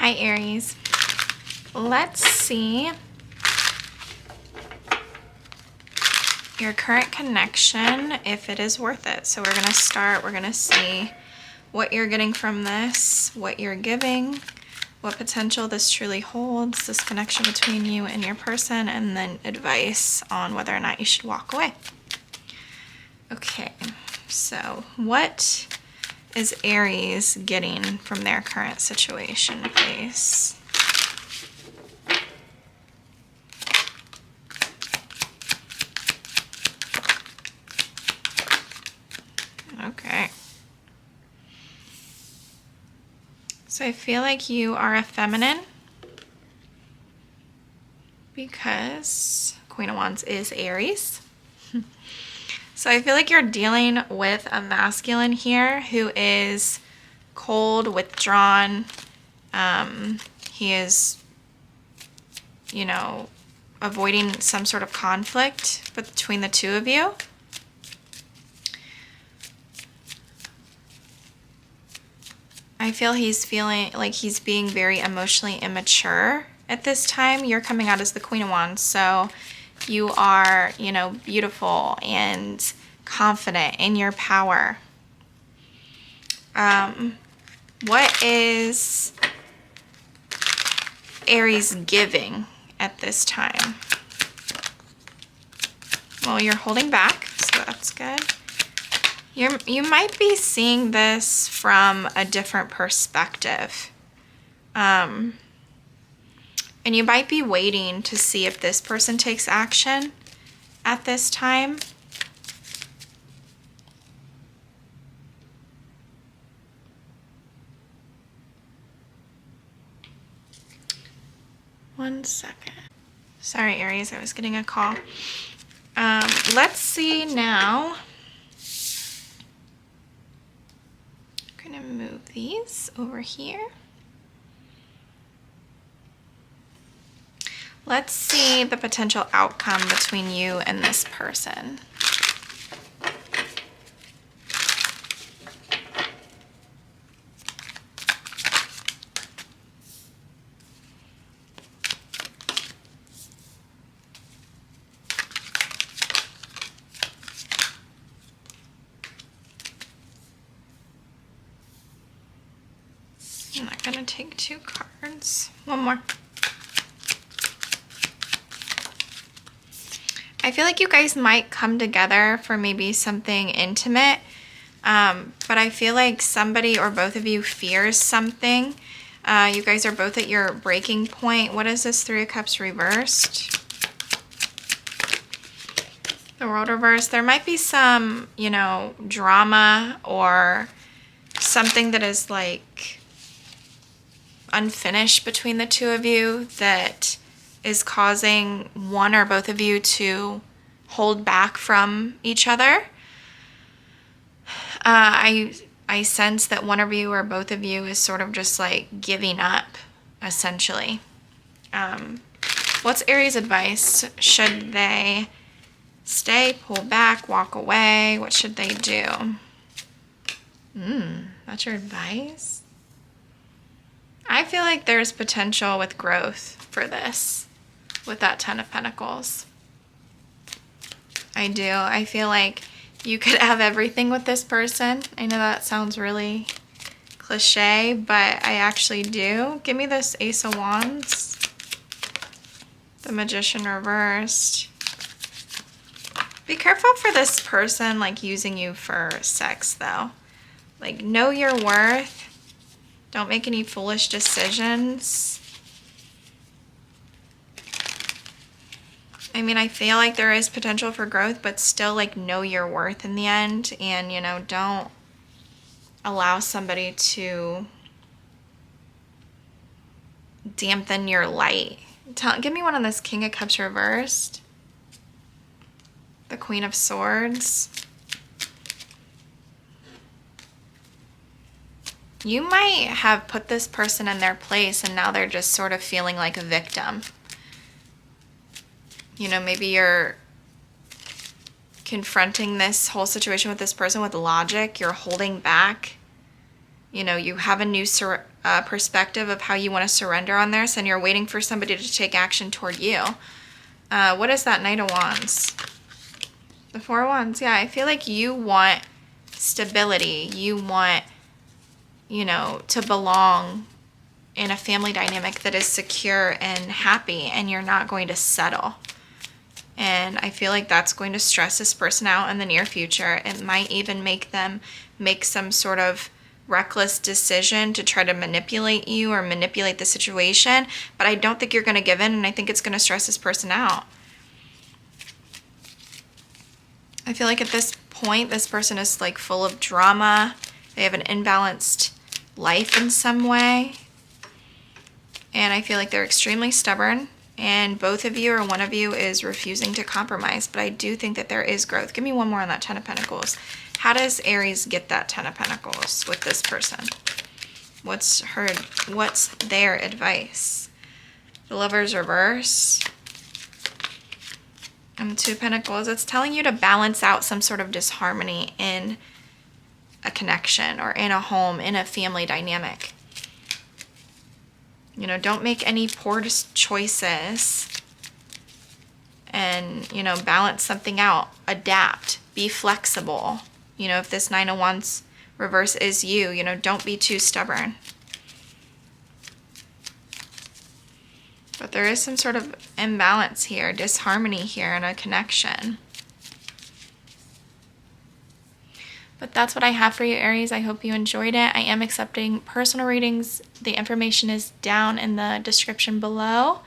Hi, Aries. Let's see your current connection, if it is worth it. So we're going to start, we're going to see what you're getting from this, what you're giving, what potential this truly holds, this connection between you and your person, and then advice on whether or not you should walk away. Okay, so what is Aries getting from their current situation, please? Okay. So I feel like you are a feminine because Queen of Wands is Aries. So I feel like you're dealing with a masculine here who is cold, withdrawn. He is, you know, avoiding some sort of conflict between the two of you. I feel he's feeling like he's being very emotionally immature at this time. You're coming out as the Queen of Wands, so you are, you know, beautiful and confident in your power. What is Aries giving at this time? Well, you're holding back, so that's good. You might be seeing this from a different perspective. And you might be waiting to see if this person takes action at this time. One second. Sorry, Aries, I was getting a call. Let's see now. I'm gonna move these over here. Let's see the potential outcome between you and this person. I'm not gonna take two cards. One more. I feel like you guys might come together for maybe something intimate, but I feel like somebody or both of you fears something. You guys are both at your breaking point. What is this? Three of Cups reversed. The World reversed. There might be some, you know, drama or something that is like unfinished between the two of you that is causing one or both of you to hold back from each other. I sense that one of you or both of you is sort of just like giving up, essentially. What's Aries' advice? Should they stay, pull back, walk away? What should they do? That's your advice? I feel like there's potential with growth for this, with that Ten of Pentacles. I do. I feel like you could have everything with this person. I know that sounds really cliche, but I actually do. Give me this Ace of Wands. The Magician reversed. Be careful for this person, like, using you for sex, though. Like, know your worth. Don't make any foolish decisions. I mean, I feel like there is potential for growth, but still, like, know your worth in the end. And, you know, don't allow somebody to dampen your light. Give me one on this King of Cups reversed. The Queen of Swords. You might have put this person in their place and now they're just sort of feeling like a victim. You know, maybe you're confronting this whole situation with this person with logic. You're holding back. You know, you have a new perspective of how you want to surrender on this, and you're waiting for somebody to take action toward you. What is that Knight of Wands? The Four of Wands. Yeah, I feel like you want stability. You want, you know, to belong in a family dynamic that is secure and happy, and you're not going to settle. And I feel like that's going to stress this person out in the near future. It might even make them make some sort of reckless decision to try to manipulate you or manipulate the situation. But I don't think you're going to give in, and I think it's going to stress this person out. I feel like at this point, this person is like full of drama. They have an imbalanced life in some way. And I feel like they're extremely stubborn. And both of you or one of you is refusing to compromise. But I do think that there is growth. Give me one more on that Ten of Pentacles. How does Aries get that Ten of Pentacles with this person? What's their advice? The Lover's reverse. And Two of Pentacles. It's telling you to balance out some sort of disharmony in a connection or in a home, in a family dynamic. You know, don't make any poor choices, and, you know, balance something out, adapt, be flexible. You know, if this Nine of Wands reverse is you, you know, don't be too stubborn. But there is some sort of imbalance here, disharmony here in a connection. But that's what I have for you, Aries. I hope you enjoyed it. I am accepting personal readings. The information is down in the description below.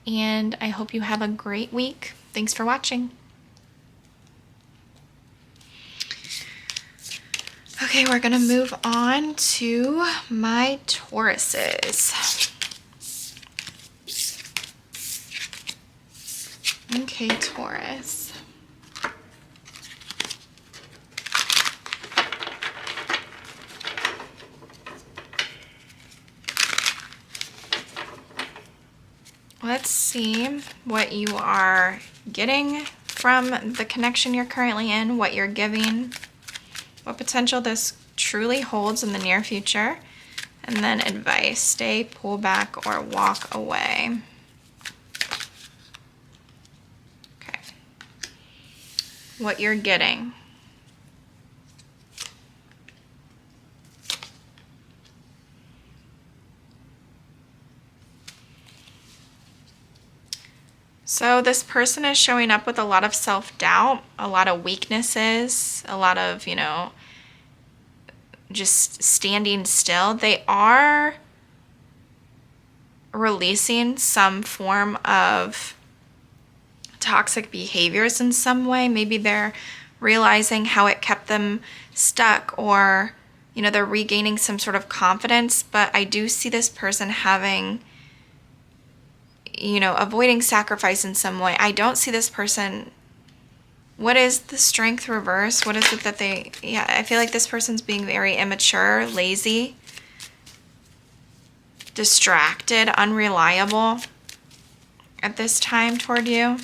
And I hope you have a great week. Thanks for watching. Okay, we're going to move on to my Tauruses. Okay, Taurus. Let's see what you are getting from the connection you're currently in, what you're giving, what potential this truly holds in the near future, and then advice. Stay, pull back, or walk away. Okay. What you're getting. So this person is showing up with a lot of self-doubt, a lot of weaknesses, a lot of, you know, just standing still. They are releasing some form of toxic behaviors in some way. Maybe they're realizing how it kept them stuck, or, you know, they're regaining some sort of confidence. But I do see this person having, you know, avoiding sacrifice in some way. I don't see this person. What is the Strength reverse? What is it that they, yeah, I feel like this person's being very immature, lazy, distracted, unreliable at this time toward you.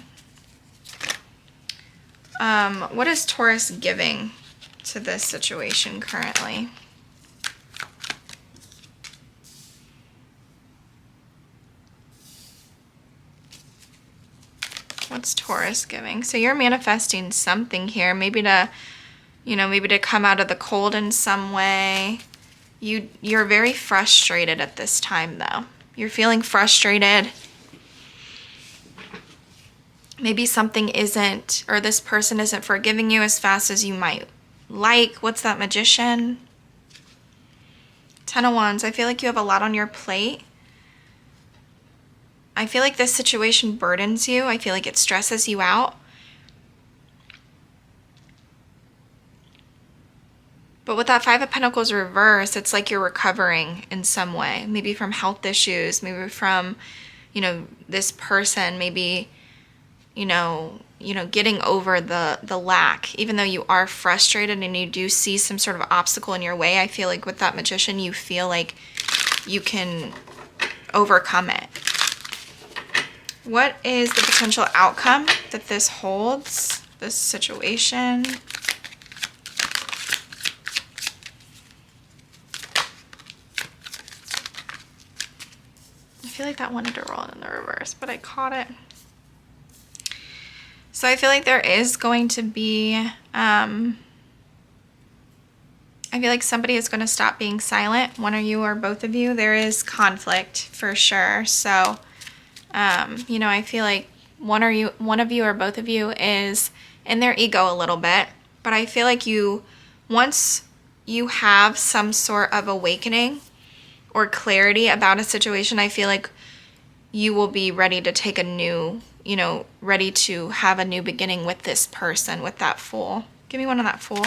What is Taurus giving to this situation currently? What's Taurus giving? So you're manifesting something here, maybe to, you know, maybe to come out of the cold in some way. You're very frustrated at this time, though. You're feeling frustrated. Maybe something isn't, or this person isn't forgiving you as fast as you might like. What's that Magician? Ten of Wands. I feel like you have a lot on your plate. I feel like this situation burdens you. I feel like it stresses you out. But with that Five of Pentacles reverse, it's like you're recovering in some way. Maybe from health issues, maybe from, you know, this person, maybe, you know, getting over the lack. Even though you are frustrated and you do see some sort of obstacle in your way, I feel like with that Magician, you feel like you can overcome it. What is the potential outcome that this holds, this situation? feel like that wanted to roll in the reverse, but I caught it. So I feel like there is going to be, I feel like somebody is going to stop being silent. One of you or both of you. There is conflict for sure. So, you know, I feel like one of you or both of you is in their ego a little bit. But I feel like once you have some sort of awakening or clarity about a situation, I feel like you will be ready to take a new, you know, ready to have a new beginning with this person, with that Fool. Give me one on that Fool.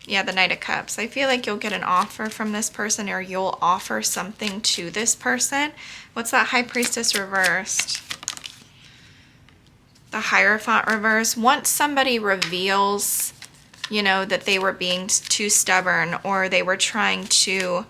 Yeah, the Knight of Cups. I feel like you'll get an offer from this person, or you'll offer something to this person. What's that High Priestess reversed? The Hierophant reverse. Once somebody reveals, you know, that they were being too stubborn, or they were trying to,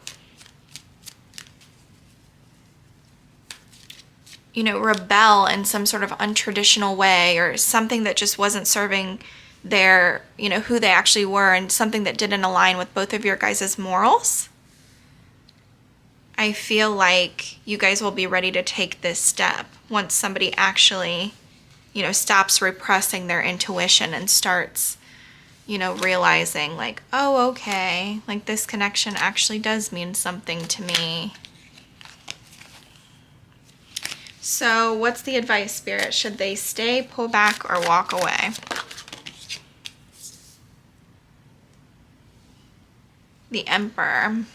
you know, rebel in some sort of untraditional way, or something that just wasn't serving their, you know, who they actually were, and something that didn't align with both of your guys' morals, I feel like you guys will be ready to take this step once somebody actually, you know, stops repressing their intuition and starts, you know, realizing like, oh, okay, like this connection actually does mean something to me. So what's the advice, Spirit? Should they stay, pull back, or walk away? The Emperor.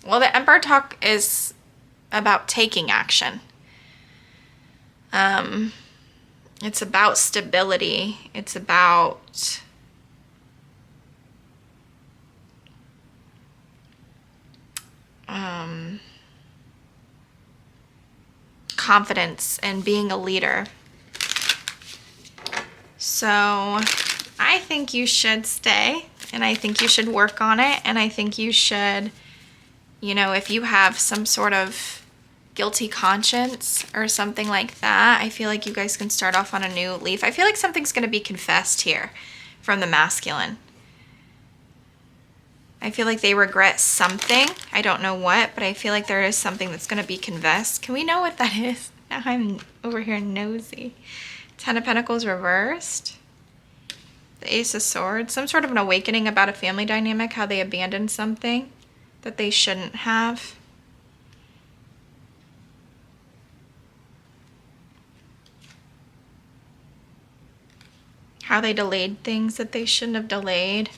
Well, the Emperor talk is about taking action. It's about stability. It's about confidence and being a leader. So I think you should stay, and I think you should work on it, and I think you should, you know, if you have some sort of guilty conscience or something like that, I feel like you guys can start off on a new leaf. I feel like something's going to be confessed here from the masculine. I feel like they regret something. I don't know what, but I feel like there is something that's going to be confessed. Can we know what that is? Now I'm over here nosy. Ten of Pentacles reversed. The Ace of Swords. Some sort of an awakening about a family dynamic, how they abandoned something that they shouldn't have. How they delayed things that they shouldn't have delayed.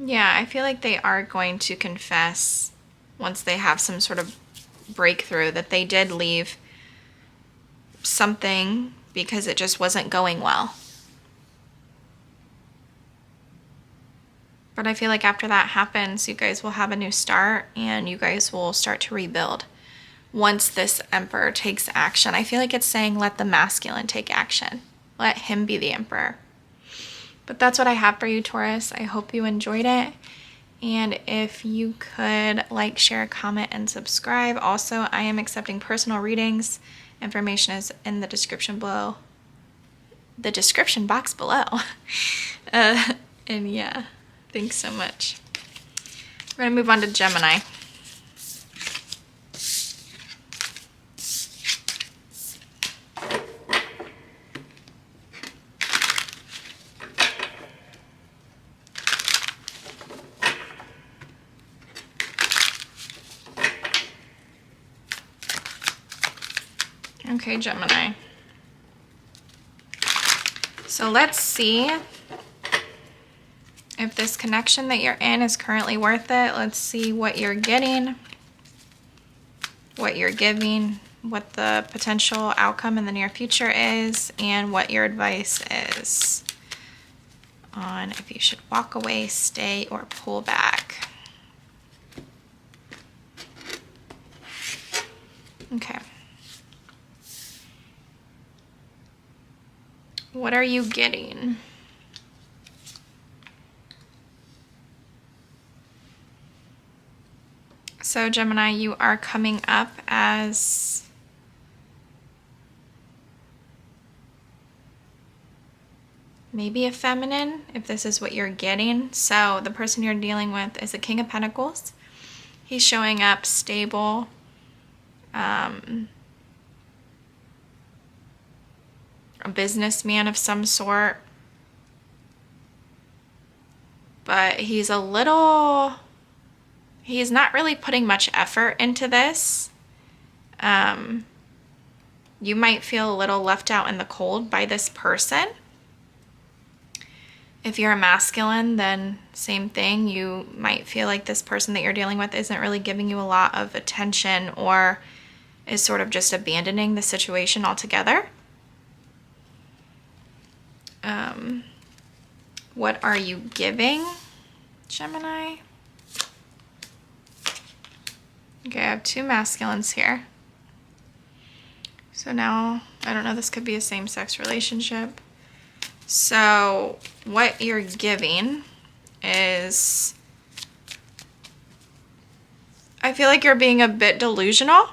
Yeah, I feel like they are going to confess once they have some sort of breakthrough that they did leave something because it just wasn't going well. But I feel like after that happens, you guys will have a new start, and you guys will start to rebuild once this Emperor takes action. I feel like it's saying let the masculine take action. Let him be the Emperor. But that's what I have for you, Taurus. I hope you enjoyed it. And if you could like, share, comment, and subscribe. Also, I am accepting personal readings. Information is in the description below. The description box below. And yeah, thanks so much. We're going to move on to Gemini. Okay, Gemini. So let's see if this connection that you're in is currently worth it. Let's see what you're getting, what you're giving, what the potential outcome in the near future is, and what your advice is on if you should walk away, stay, or pull back. Okay. What are you getting? So Gemini, you are coming up as maybe a feminine, if this is what you're getting. So the person you're dealing with is a King of Pentacles. He's showing up stable. A businessman of some sort. But he's not really putting much effort into this. You might feel a little left out in the cold by this person. If you're a masculine, then same thing. You might feel like this person that you're dealing with isn't really giving you a lot of attention, or is sort of just abandoning the situation altogether. What are you giving, Gemini? Okay, I have two masculines here. So now, I don't know, this could be a same-sex relationship. So what you're giving is, I feel like you're being a bit delusional.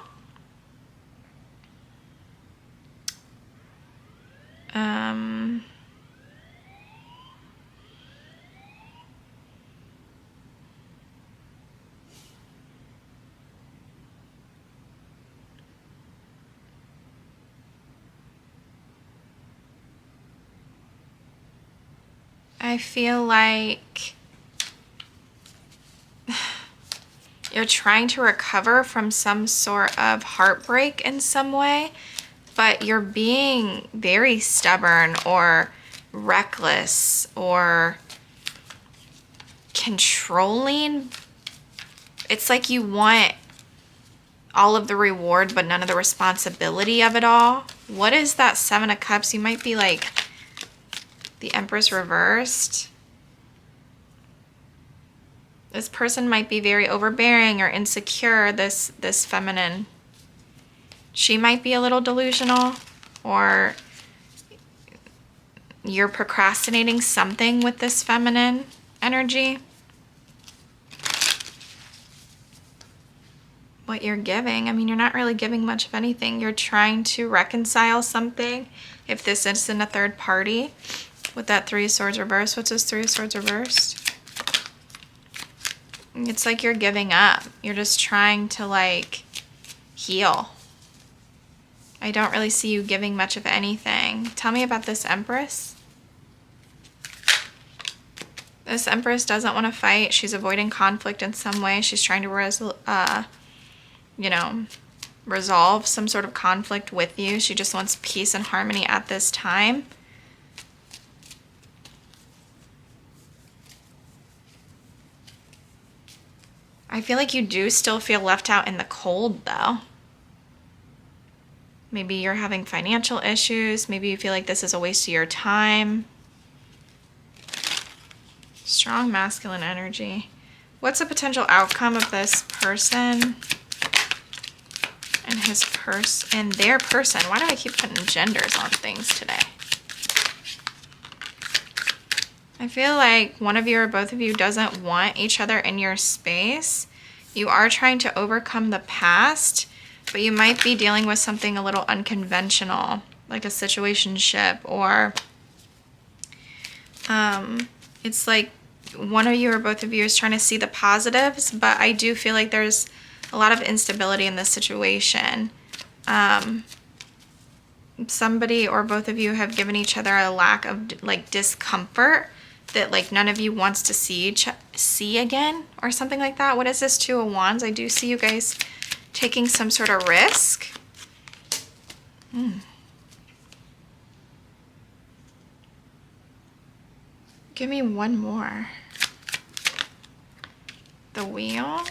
I feel like you're trying to recover from some sort of heartbreak in some way, but you're being very stubborn or reckless or controlling. It's like you want all of the reward but none of the responsibility of it all. What is that Seven of Cups? You might be like the Empress reversed. This person might be very overbearing or insecure, this feminine. She might be a little delusional, or you're procrastinating something with this feminine energy. What you're giving, I mean, you're not really giving much of anything. You're trying to reconcile something. If this is in a third party, with that Three of Swords reversed. What's this Three of Swords reversed? It's like you're giving up. You're just trying to like heal. I don't really see you giving much of anything. Tell me about this Empress. This Empress doesn't want to fight. She's avoiding conflict in some way. She's trying to resolve some sort of conflict with you. She just wants peace and harmony at this time. I feel like you do still feel left out in the cold, though. Maybe you're having financial issues. Maybe you feel like this is a waste of your time. Strong masculine energy. What's the potential outcome of this person and their person? Why do I keep putting genders on things today? I feel like one of you or both of you doesn't want each other in your space. You are trying to overcome the past, but you might be dealing with something a little unconventional, like a situationship, or it's like one of you or both of you is trying to see the positives, but I do feel like there's a lot of instability in this situation. Somebody or both of you have given each other a lack of like discomfort that like none of you wants to see again, or something like that. What is this Two of Wands? I do see you guys taking some sort of risk. Give me one more. The Wheel.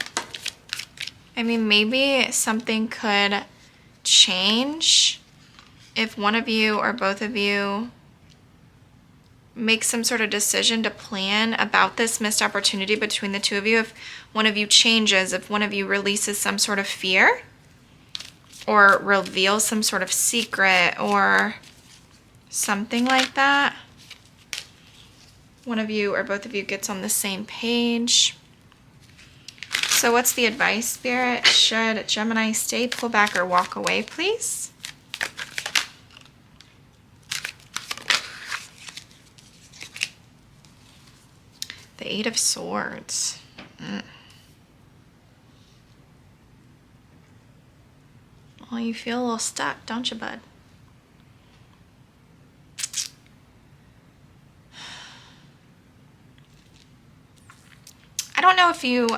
I mean, maybe something could change if one of you or both of you make some sort of decision to plan about this missed opportunity between the two of you. If one of you changes, if one of you releases some sort of fear or reveals some sort of secret or something like that, one of you or both of you gets on the same page. So what's the advice, Spirit? Should Gemini stay, pull back, or walk away, please? The Eight of Swords. Well, you feel a little stuck, don't you, bud? I don't know if you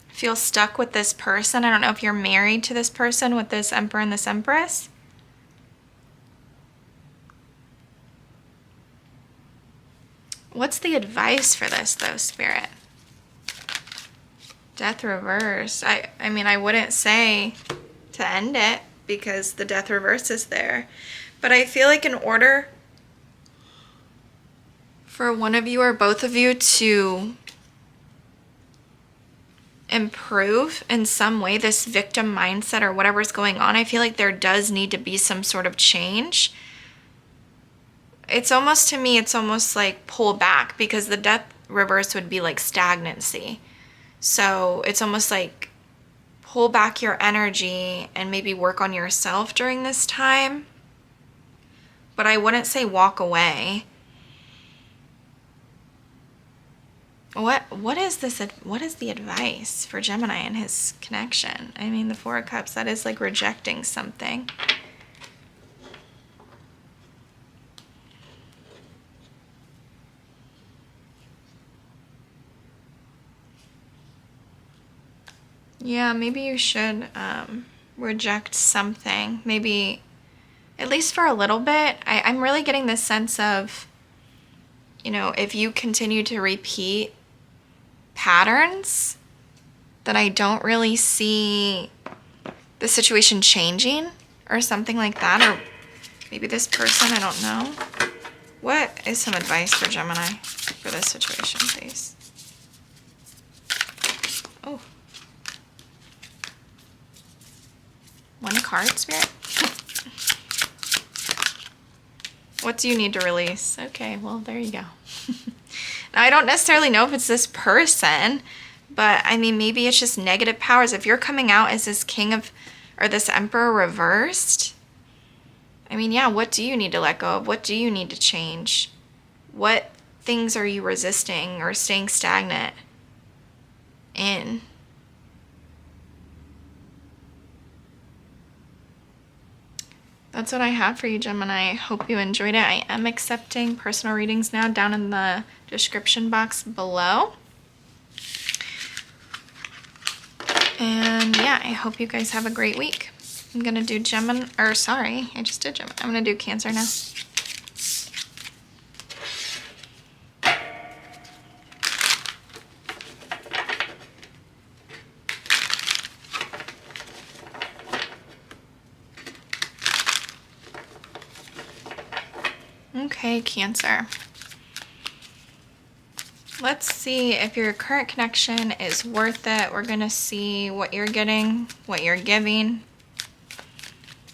feel stuck with this person. I don't know if you're married to this person with this Emperor and this Empress. What's the advice for this, though, Spirit? Death reverse. I mean, I wouldn't say to end it because the death reverse is there. But I feel like in order for one of you or both of you to improve in some way this victim mindset or whatever's going on, I feel like there does need to be some sort of change. It's almost, to me, it's almost like pull back, because the death reverse would be like stagnancy. So it's almost like pull back your energy and maybe work on yourself during this time. But I wouldn't say walk away. What is this? What is the advice for Gemini and his connection? I mean, the Four of Cups, that is like rejecting something. Yeah, maybe you should reject something. Maybe, at least for a little bit. I'm really getting this sense of, you know, if you continue to repeat patterns, then I don't really see the situation changing or something like that. Or maybe this person, I don't know. What is some advice for Gemini for this situation, please? Oh. One card, Spirit. What do you need to release? Okay, well, there you go. Now, I don't necessarily know if it's this person, but I mean, maybe it's just negative powers. If you're coming out as this king of, or this emperor reversed, I mean, yeah, what do you need to let go of? What do you need to change? What things are you resisting or staying stagnant in? That's what I have for you, Gemini. I hope you enjoyed it. I am accepting personal readings now down in the description box below. And yeah, I hope you guys have a great week. I'm going to do Gemini, or sorry, I just did Gemini. I'm going to do Cancer now. Okay, Cancer. Let's see if your current connection is worth it. We're going to see what you're getting, what you're giving,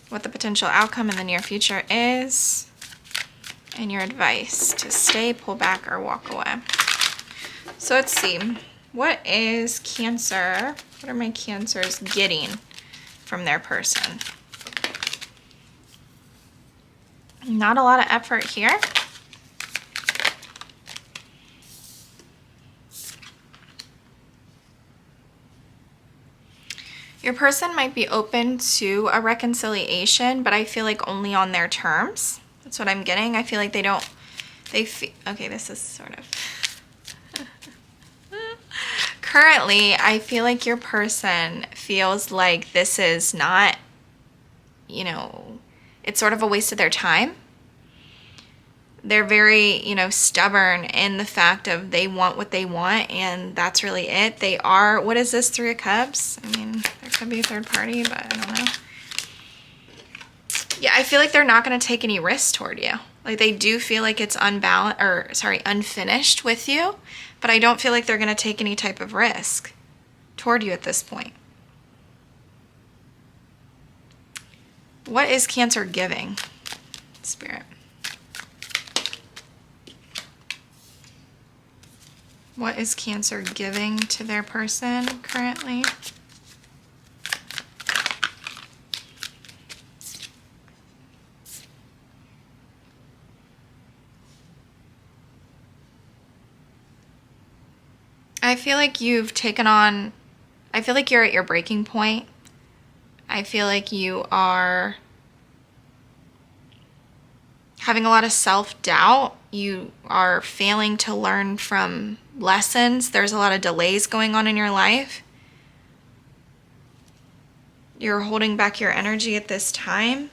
what the potential outcome in the near future is, and your advice to stay, pull back, or walk away. So let's see. What is Cancer? What are my Cancers getting from their person? Not a lot of effort here. Your person might be open to a reconciliation, but I feel like only on their terms. That's what I'm getting. I feel like okay, this is sort of... Currently, I feel like your person feels like this is not, you know, it's sort of a waste of their time. They're very, you know, stubborn in the fact of they want what they want, and that's really it. They are, what is this, Three of Cups? I mean, there could be a third party, but I don't know. Yeah, I feel like they're not going to take any risks toward you. Like, they do feel like it's unfinished with you, but I don't feel like they're going to take any type of risk toward you at this point. What is Cancer giving, Spirit? What is Cancer giving to their person currently? I feel like you've taken on, I feel like you're at your breaking point. I feel like you are having a lot of self-doubt. You are failing to learn from lessons. There's a lot of delays going on in your life. You're holding back your energy at this time.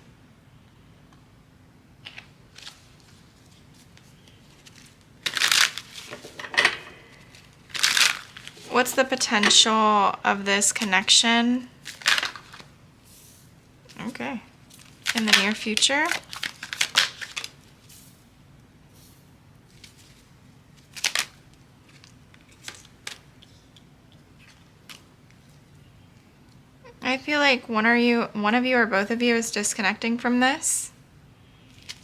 What's the potential of this connection? Okay. In the near future? I feel like one of you or both of you is disconnecting from this.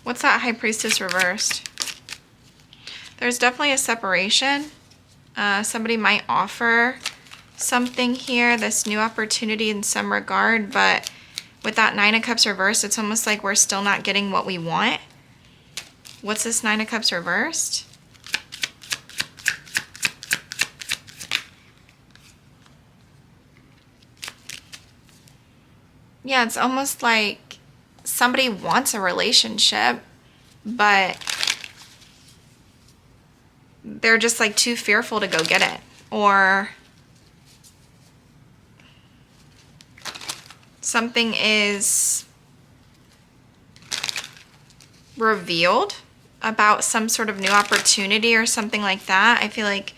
What's that High Priestess reversed? There's definitely a separation. Somebody might offer something here, this new opportunity in some regard, but with that Nine of Cups reversed, it's almost like we're still not getting what we want. What's this Nine of Cups reversed? Yeah, it's almost like somebody wants a relationship, but they're just like too fearful to go get it. Or something is revealed about some sort of new opportunity or something like that. I feel like,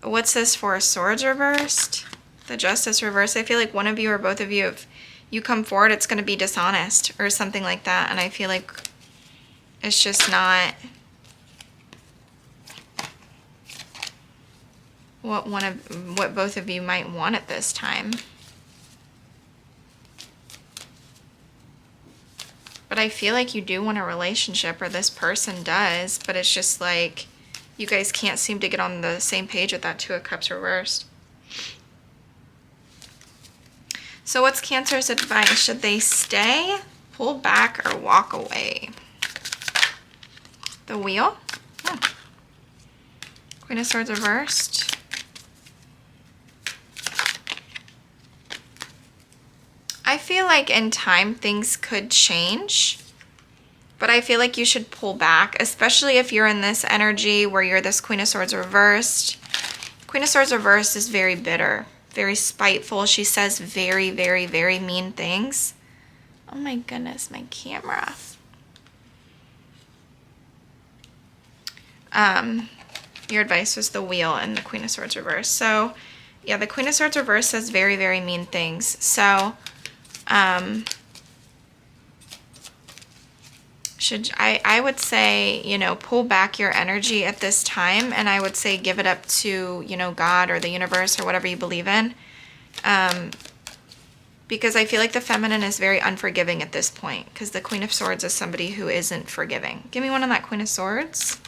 what's this for? Swords reversed? The Justice reversed. I feel like one of you or both of you, if you come forward, it's going to be dishonest or something like that. And I feel like it's just not what both of you might want at this time. But I feel like you do want a relationship, or this person does, but it's just like you guys can't seem to get on the same page with that Two of Cups reversed. So what's Cancer's advice? Should they stay, pull back, or walk away? The Wheel. Oh. Queen of Swords reversed. I feel like in time things could change, but I feel like you should pull back, especially if you're in this energy where you're this Queen of Swords reversed. Queen of Swords reversed is very bitter, very spiteful. She says very, very, very mean things. Oh my goodness, my camera. Your advice was the Wheel and the Queen of Swords reversed. So yeah, the Queen of Swords reversed says very, very mean things. So I would say, you know, pull back your energy at this time, and I would say give it up to, you know, God or the universe or whatever you believe in. Because I feel like the feminine is very unforgiving at this point, because the Queen of Swords is somebody who isn't forgiving. Give me one on that Queen of Swords.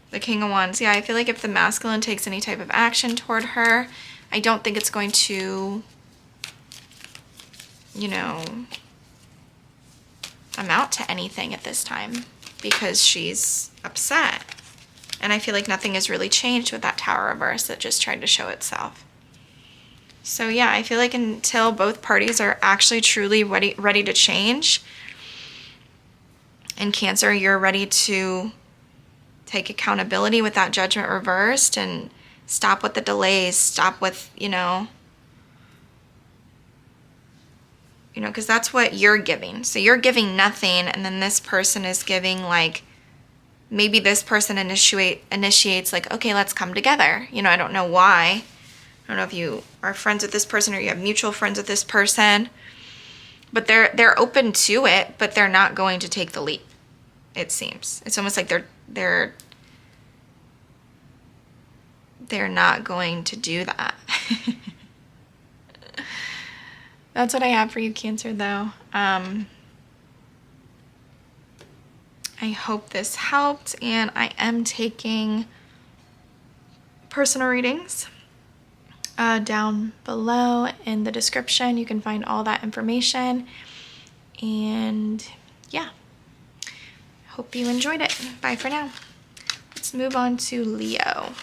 The King of Wands. Yeah, I feel like if the masculine takes any type of action toward her, I don't think it's going to, you know, amount to anything at this time, because she's upset. And I feel like nothing has really changed with that Tower reverse that just tried to show itself. So yeah, I feel like until both parties are actually truly ready to change, and Cancer, you're ready to take accountability with that Judgment reversed and stop with the delays, stop with, you know, because that's what you're giving. So you're giving nothing, and then this person is giving, like, maybe this person initiates like, okay, let's come together. I don't know why. I don't know if you are friends with this person or you have mutual friends with this person, but they're open to it, but they're not going to take the leap. It seems. It's almost like they're not going to do that. That's what I have for you, Cancer, though. I hope this helped, and I am taking personal readings down below in the description. You can find all that information, and yeah, hope you enjoyed it. Bye for now. Let's move on to Leo.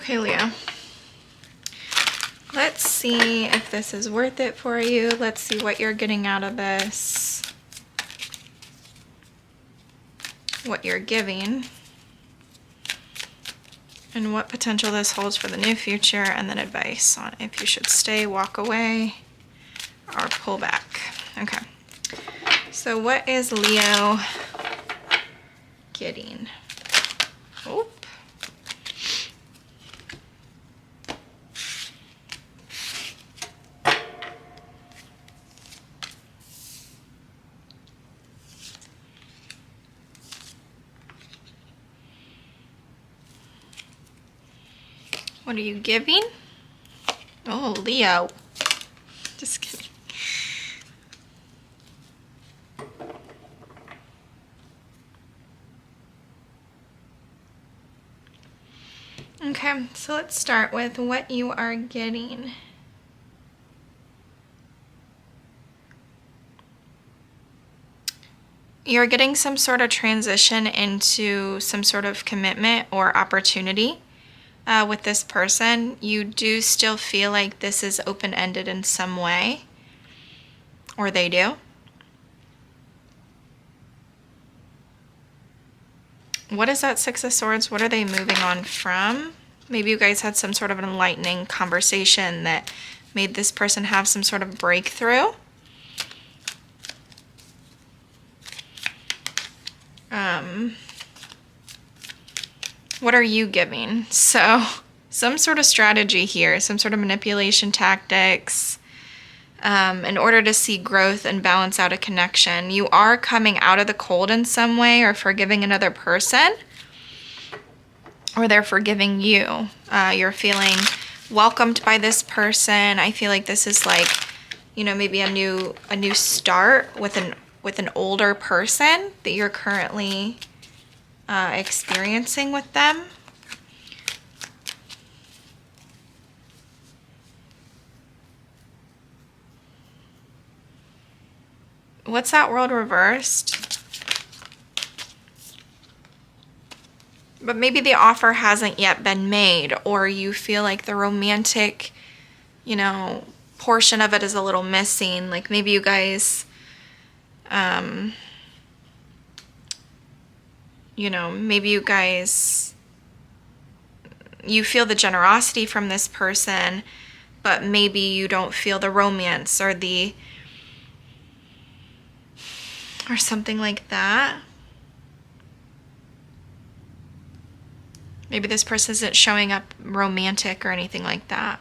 Okay, Leo. Let's see if this is worth it for you. Let's see what you're getting out of this. What you're giving. And what potential this holds for the new future, and then advice on if you should stay, walk away, or pull back. Okay. So what is Leo getting? Oh. What are you giving? Oh, Leo. Just kidding. Okay, so let's start with what you are getting. You're getting some sort of transition into some sort of commitment or opportunity. With this person, you do still feel like this is open-ended in some way, or they do. What is that Six of Swords? What are they moving on from? Maybe you guys had some sort of an enlightening conversation that made this person have some sort of breakthrough. What are you giving? So some sort of strategy here, some sort of manipulation tactics, in order to see growth and balance out a connection. You are coming out of the cold in some way, or forgiving another person, or they're forgiving you. You're feeling welcomed by this person. I feel like this is like, you know, maybe a new start with an older person that you're currently experiencing with them. What's that world reversed? But maybe the offer hasn't yet been made, or you feel like the romantic, you know, portion of it is a little missing. Like maybe you guys, you know, maybe you guys, you feel the generosity from this person, but maybe you don't feel the romance or or something like that. Maybe this person isn't showing up romantic or anything like that.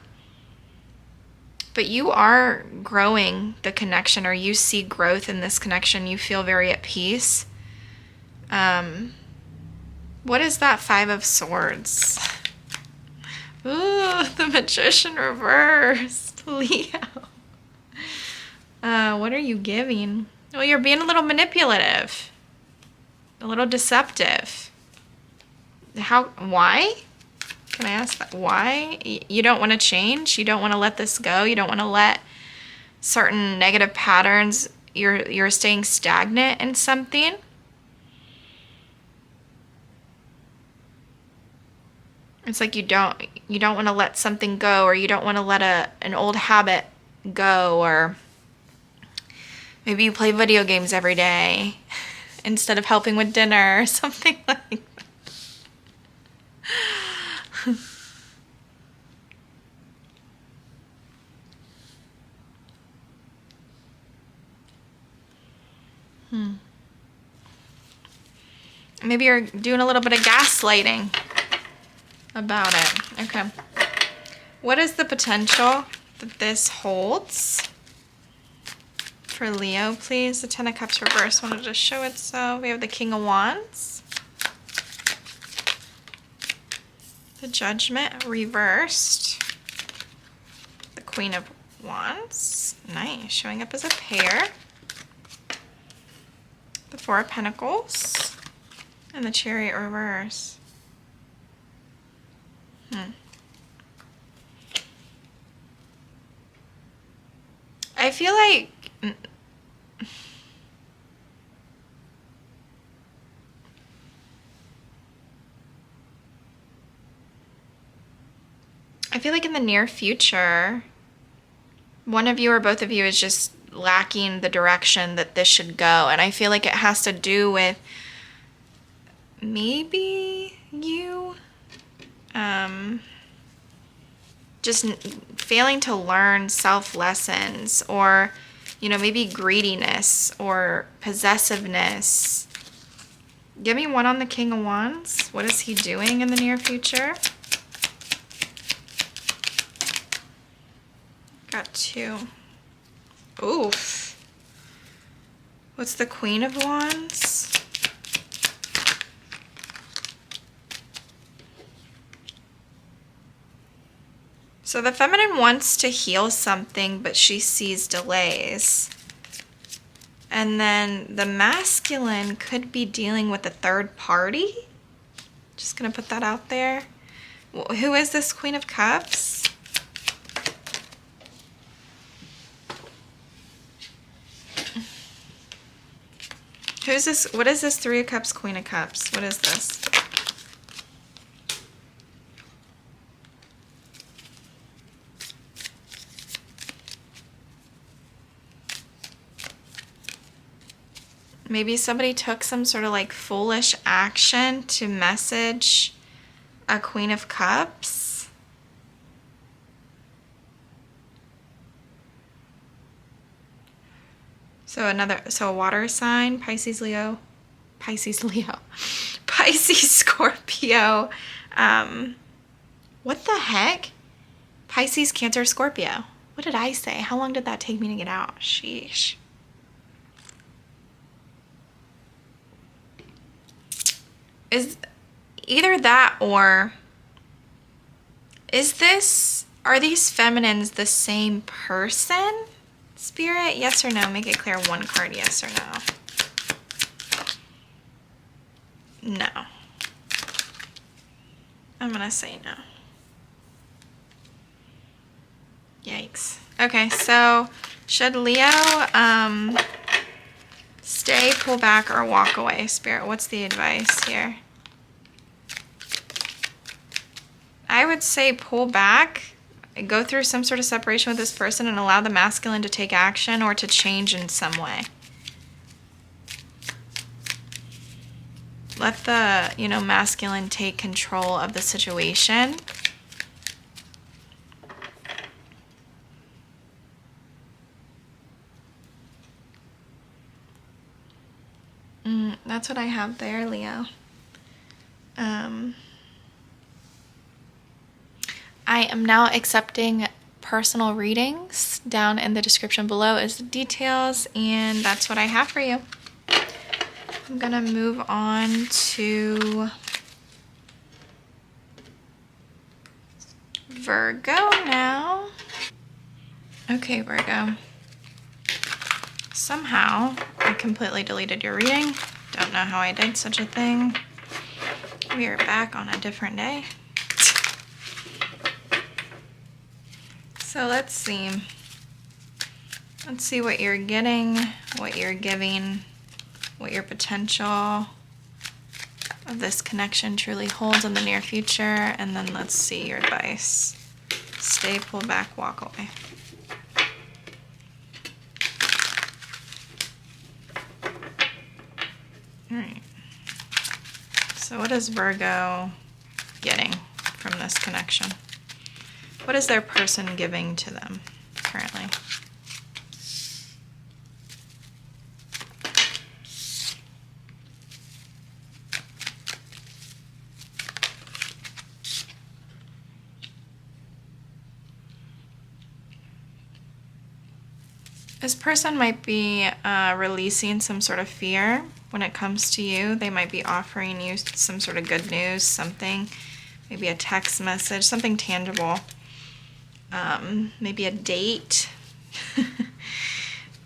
But you are growing the connection, or you see growth in this connection. You feel very at peace. What is that Five of Swords? Ooh, the Magician reversed. Leo. What are you giving? Well, you're being a little manipulative. A little deceptive. Why? Can I ask that? Why? You don't want to change? You don't want to let this go? You don't want to let certain negative patterns, you're staying stagnant in something? It's like you don't want to let something go, or you don't want to let an old habit go, or maybe you play video games every day instead of helping with dinner or something like that. Maybe you're doing a little bit of gaslighting about it. Okay. What is the potential that this holds for Leo, please? The Ten of Cups reversed. Wanted to show it. So we have the King of Wands. The Judgment reversed. The Queen of Wands. Nice. Showing up as a pair. The Four of Pentacles. And the Chariot reverse. I feel like I feel like in the near future, one of you or both of you is just lacking the direction that this should go. And I feel like it has to do with maybe you just failing to learn self lessons, or, you know, maybe greediness or possessiveness. Give me one on the King of Wands. What is he doing in the near future? Got 2. Oof. What's the Queen of Wands? So the feminine wants to heal something, but she sees delays. And then the masculine could be dealing with a third party. Just gonna put that out there. Who is this Queen of Cups? Who's this? What is this 3 of Cups, Queen of Cups? What is this? Maybe somebody took some sort of like foolish action to message a Queen of Cups. So a water sign, Pisces, Scorpio. What the heck? Pisces, Cancer, Scorpio. What did I say? How long did that take me to get out? Sheesh. Is either that, or are these feminines the same person? Spirit, yes or no? Make it clear, one card, yes or no. No. I'm gonna say no. Yikes. Okay, so should Leo stay, pull back, or walk away? Spirit, what's the advice here? I would say pull back, go through some sort of separation with this person, and allow the masculine to take action or to change in some way. Let the, you know, masculine take control of the situation. That's what I have there, Leo. I am now accepting personal readings. Down in the description below is the details, and that's what I have for you. I'm gonna move on to Virgo now. Okay, Virgo. Somehow I completely deleted your reading. Don't know how I did such a thing. We are back on a different day. So let's see. Let's see what you're getting, what you're giving, what your potential of this connection truly holds in the near future, and then let's see your advice. Stay, pull back, walk away. All right. So what is Virgo getting from this connection? What is their person giving to them currently? This person might be releasing some sort of fear when it comes to you. They might be offering you some sort of good news, something, maybe a text message, something tangible. Maybe a date.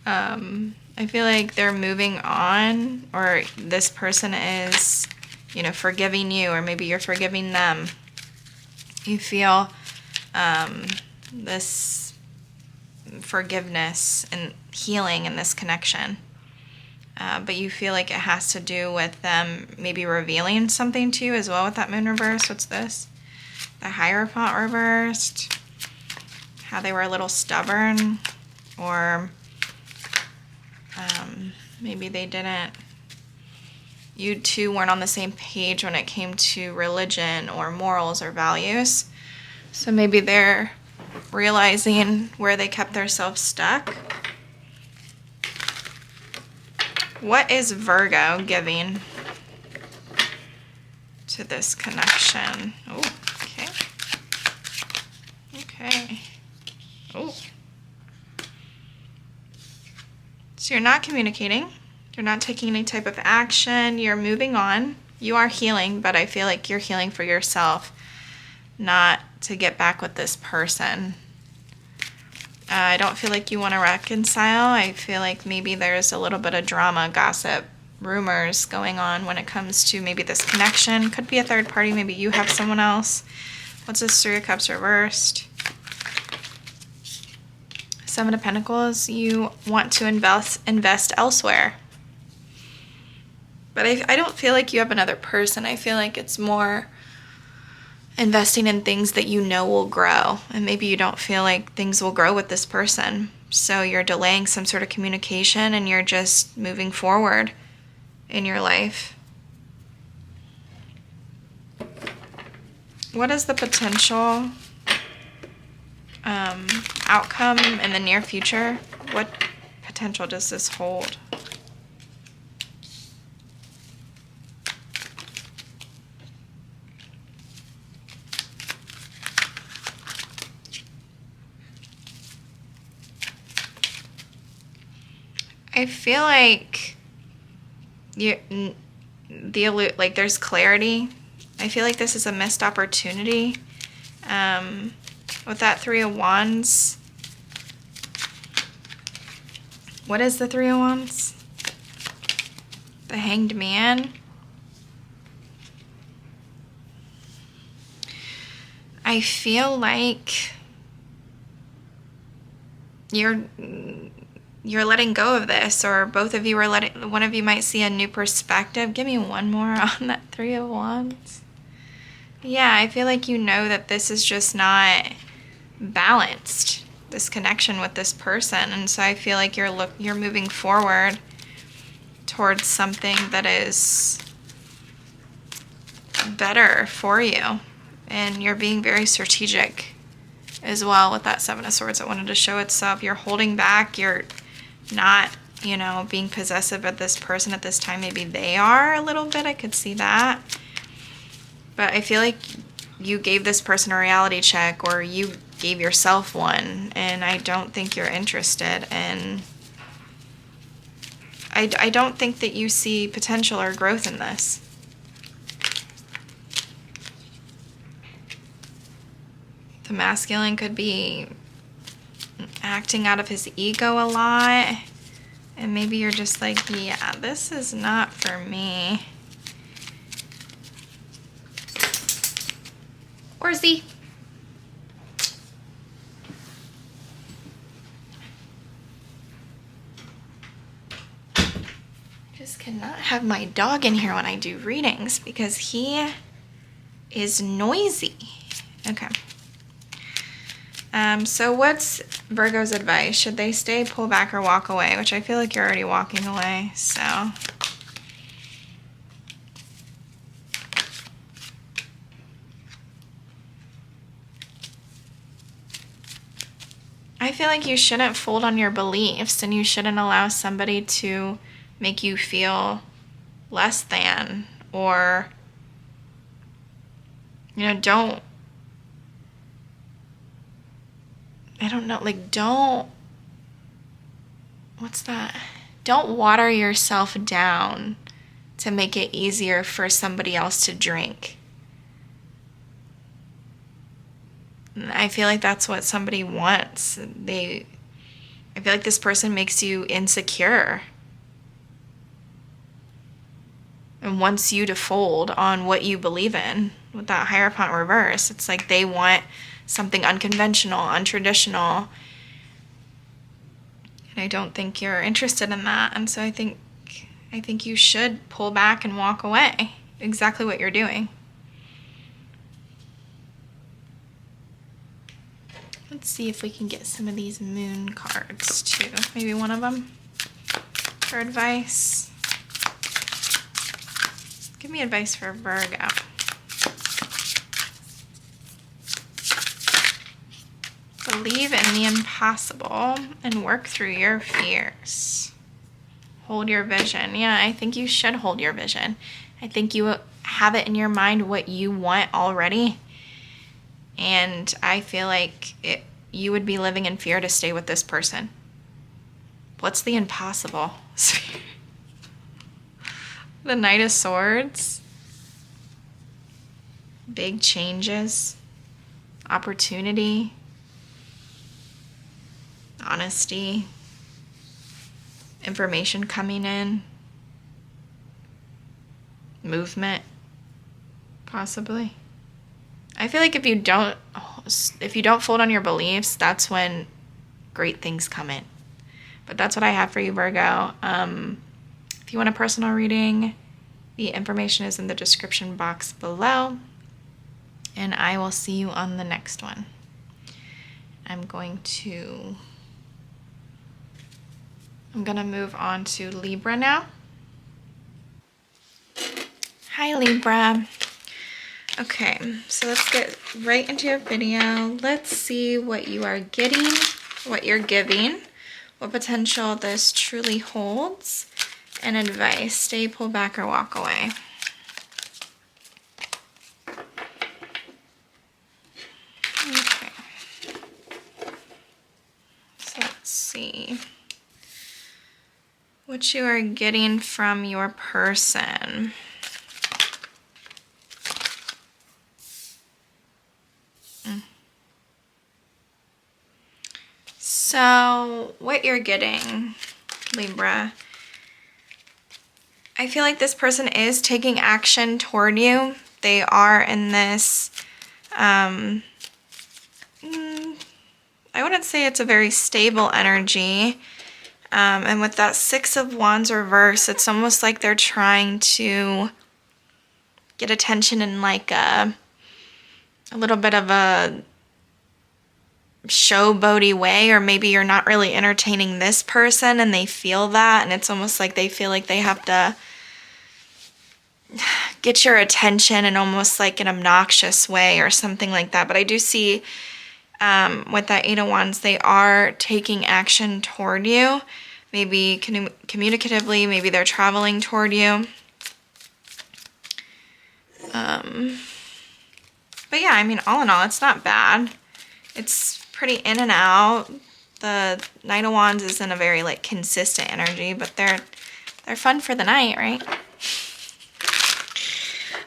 I feel like they're moving on, or this person is, you know, forgiving you, or maybe you're forgiving them. You feel this forgiveness and healing in this connection. But you feel like it has to do with them maybe revealing something to you as well with that moon reverse. What's this? The Hierophant reversed. How they were a little stubborn, or maybe they didn't. You two weren't on the same page when it came to religion or morals or values. So maybe they're realizing where they kept themselves stuck. What is Virgo giving to this connection? Oh, okay. Okay. Oh. So you're not communicating. You're not taking any type of action. You're moving on. You are healing, but I feel like you're healing for yourself, not to get back with this person. I don't feel like you want to reconcile. I feel like maybe there's a little bit of drama, gossip, rumors going on when it comes to maybe this connection. Could be a third party. Maybe you have someone else. What's this? Three of Cups reversed. Seven of Pentacles. You want to invest elsewhere. But I don't feel like you have another person. I feel like it's more investing in things that you know will grow. And maybe you don't feel like things will grow with this person. So you're delaying some sort of communication and you're just moving forward in your life. What is the potential outcome in the near future? What potential does this hold? I feel like there's clarity. I feel like this is a missed opportunity. With that Three of Wands, what is the Three of Wands? The Hanged Man. I feel like you're letting go of this, or both of you are one of you might see a new perspective. Give me one more on that Three of Wands. Yeah, I feel like you know that this is just not balanced, this connection with this person. And so I feel like you're moving forward towards something that is better for you. And you're being very strategic as well with that Seven of Swords that wanted to show itself. You're holding back. You're not, being possessive of this person at this time. Maybe they are a little bit. I could see that. But I feel like you gave this person a reality check, or you gave yourself one, and I don't think you're interested. And I don't think that you see potential or growth in this. The masculine could be acting out of his ego a lot. And maybe you're just like, yeah, this is not for me. Or Z. Just cannot have my dog in here when I do readings because he is noisy. Okay. So what's Virgo's advice? Should they stay, pull back, or walk away? Which I feel like you're already walking away, so. I feel like you shouldn't fold on your beliefs, and you shouldn't allow somebody to make you feel less than, or, don't what's that? Don't water yourself down to make it easier for somebody else to drink. I feel like that's what somebody wants. I feel like this person makes you insecure and wants you to fold on what you believe in. With that Hierophant reverse, it's like they want something unconventional, untraditional. And I don't think you're interested in that. And so I think you should pull back and walk away. Exactly what you're doing. Let's see if we can get some of these moon cards too. Maybe one of them for advice. Give me advice for Virgo. Believe in the impossible and work through your fears. Hold your vision. Yeah, I think you should hold your vision. I think you have it in your mind what you want already. And I feel like you would be living in fear to stay with this person. What's the impossible? The Knight of Swords. Big changes. Opportunity. Honesty. Information coming in. Movement. Possibly. I feel like if you don't fold on your beliefs, that's when great things come in. But that's what I have for you, Virgo. If you want a personal reading, the information is in the description box below. And I will see you on the next one. I'm going to move on to Libra now. Hi, Libra. Okay, so let's get right into your video. Let's see what you are getting, what you're giving, what potential this truly holds, and advice. Stay, pull back, or walk away. Okay. So let's see what you are getting from your person. So what you're getting, Libra, I feel like this person is taking action toward you. They are in this, I wouldn't say it's a very stable energy. And with that Six of Wands reverse, it's almost like they're trying to get attention in like a little bit of a showboaty way, or maybe you're not really entertaining this person and they feel that, and it's almost like they feel like they have to get your attention in almost like an obnoxious way or something like that. But I do see with that Eight of Wands, they are taking action toward you, maybe communicatively, maybe they're traveling toward you. But yeah, I mean, all in all, it's not bad. It's pretty in and out. The Knight of Wands is in a very like consistent energy, but they're fun for the night, right?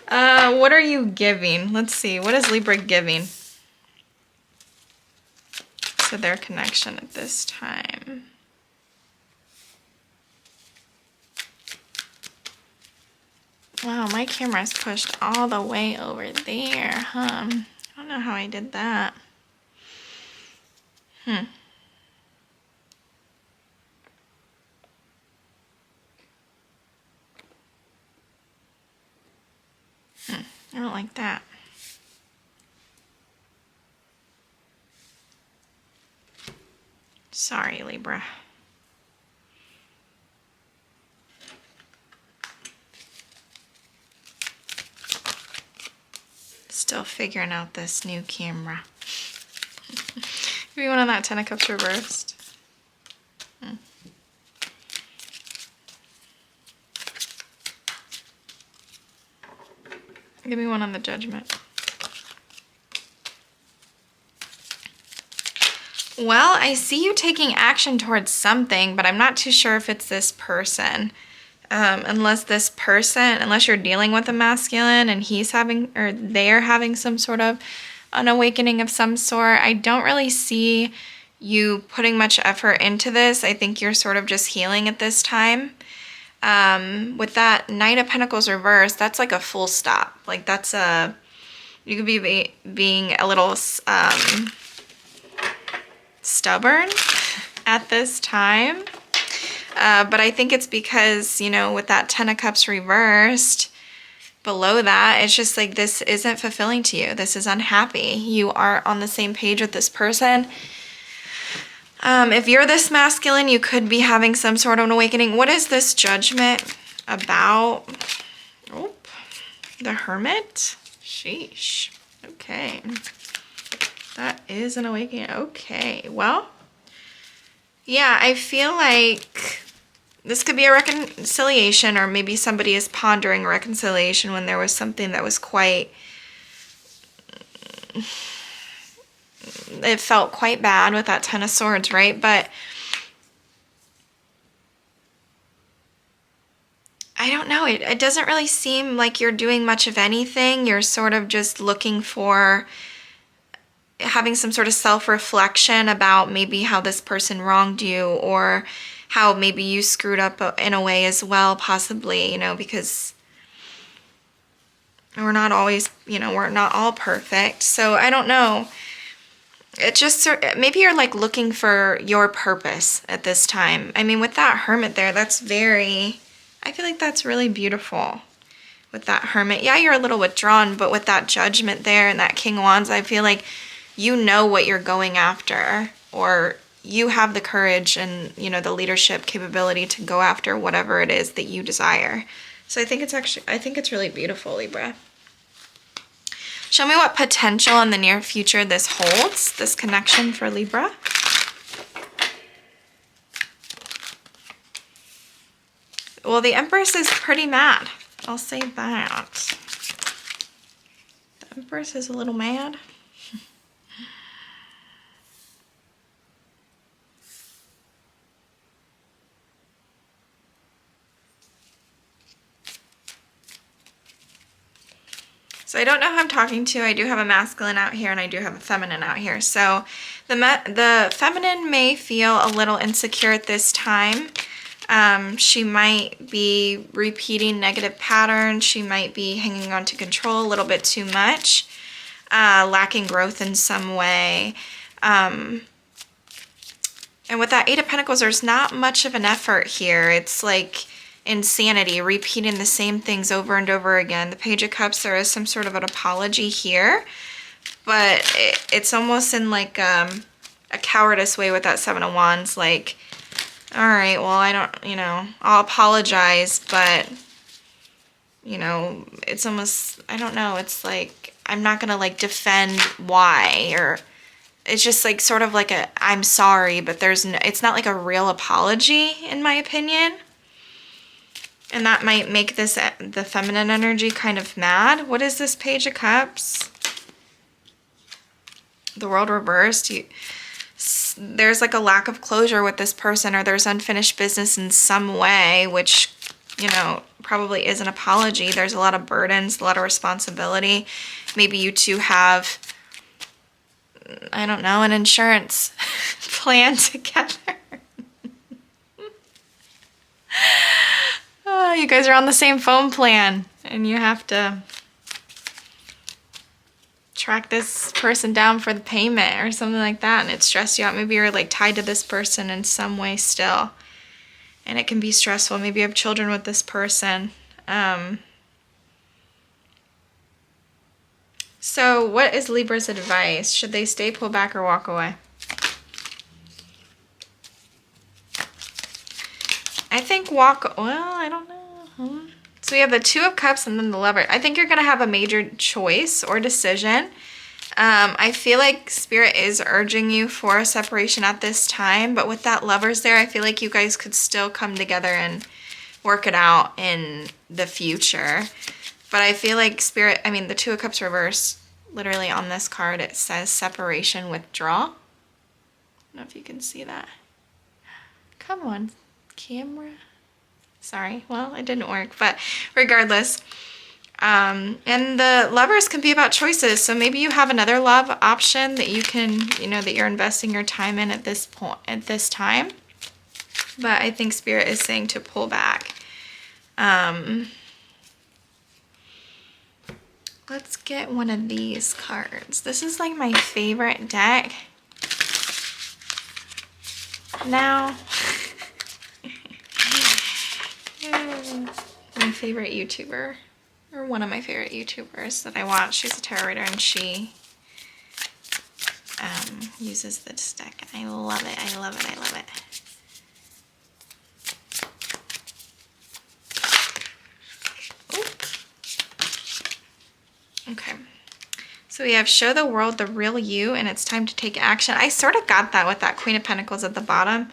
What are you giving? Let's see. What is Libra giving to their connection at this time? Wow, my camera's pushed all the way over there, huh? I don't know how I did that. I don't like that. Sorry, Libra. Still figuring out this new camera. Give me one on that Ten of Cups reversed. Give me one on the Judgment. Well, I see you taking action towards something, but I'm not too sure if it's this person. Unless you're dealing with a masculine and he's having, or they're having some sort of an awakening of some sort. I don't really see you putting much effort into this. I think you're sort of just healing at this time. With that Knight of Pentacles reverse, that's like a full stop. Like that's you could be being a little stubborn at this time. But I think it's because, you know, with that Ten of Cups reversed, below that, it's just like this isn't fulfilling to you. This is unhappy. You aren't on the same page with this person. If you're this masculine, you could be having some sort of an awakening. What is this Judgment about? Oh, the Hermit? Sheesh. Okay. That is an awakening. Okay. Well, yeah, I feel like this could be a reconciliation, or maybe somebody is pondering a reconciliation when there was something that was quite... It felt quite bad with that Ten of Swords, right? But I don't know. It doesn't really seem like you're doing much of anything. You're sort of just looking for having some sort of self-reflection about maybe how this person wronged you, or how maybe you screwed up in a way as well, possibly, because we're not always, we're not all perfect. So I don't know. It just, maybe you're like looking for your purpose at this time. I mean, with that Hermit there, that's very, I feel like that's really beautiful with that Hermit. Yeah, you're a little withdrawn, but with that Judgment there and that King of Wands, I feel like you know what you're going after, or you have the courage and, the leadership capability to go after whatever it is that you desire. So I think it's really beautiful, Libra. Show me what potential in the near future this holds, this connection for Libra. Well, the Empress is pretty mad. I'll say that. The Empress is a little mad. So I don't know who I'm talking to. I do have a masculine out here and I do have a feminine out here. So the feminine may feel a little insecure at this time. She might be repeating negative patterns. She might be hanging on to control a little bit too much, lacking growth in some way. And with that Eight of Pentacles, there's not much of an effort here. It's like insanity, repeating the same things over and over again. The Page of Cups, there is some sort of an apology here, but it's almost in like a cowardice way with that Seven of Wands. Like, all right, well, I don't, I'll apologize, but, it's almost, I don't know, it's like, I'm not going to like defend why, or it's just like sort of like a, I'm sorry, but it's not like a real apology, in my opinion. And that might make the feminine energy kind of mad. What is this Page of Cups? The World reversed. There's like a lack of closure with this person, or there's unfinished business in some way, which, probably is an apology. There's a lot of burdens, a lot of responsibility. Maybe you two have, I don't know, an insurance plan together. Oh, you guys are on the same phone plan and you have to track this person down for the payment or something like that, and it stressed you out. Maybe you're like tied to this person in some way still, and it can be stressful. Maybe you have children with this person. So what is Libra's advice? Should they stay, pull back, or walk away? I think well, I don't know. So we have the Two of Cups and then the Lover. I think you're going to have a major choice or decision. I feel like Spirit is urging you for a separation at this time, but with that Lovers there, I feel like you guys could still come together and work it out in the future. But I feel like Spirit, I mean, the Two of Cups reversed, literally on this card, it says separation, withdraw. I don't know if you can see that. Come on, camera. Sorry, well, it didn't work, but regardless. And the Lovers can be about choices. So maybe you have another love option that you can, that you're investing your time in at this point, at this time. But I think Spirit is saying to pull back. Let's get one of these cards. This is like my favorite deck. Now, my favorite YouTuber or one of my favorite YouTubers that I watch. She's a tarot reader, and she uses this deck. I love it. I love it. I love it. Ooh. Okay. So we have show the world the real you, and it's time to take action. I sort of got that with that Queen of Pentacles at the bottom.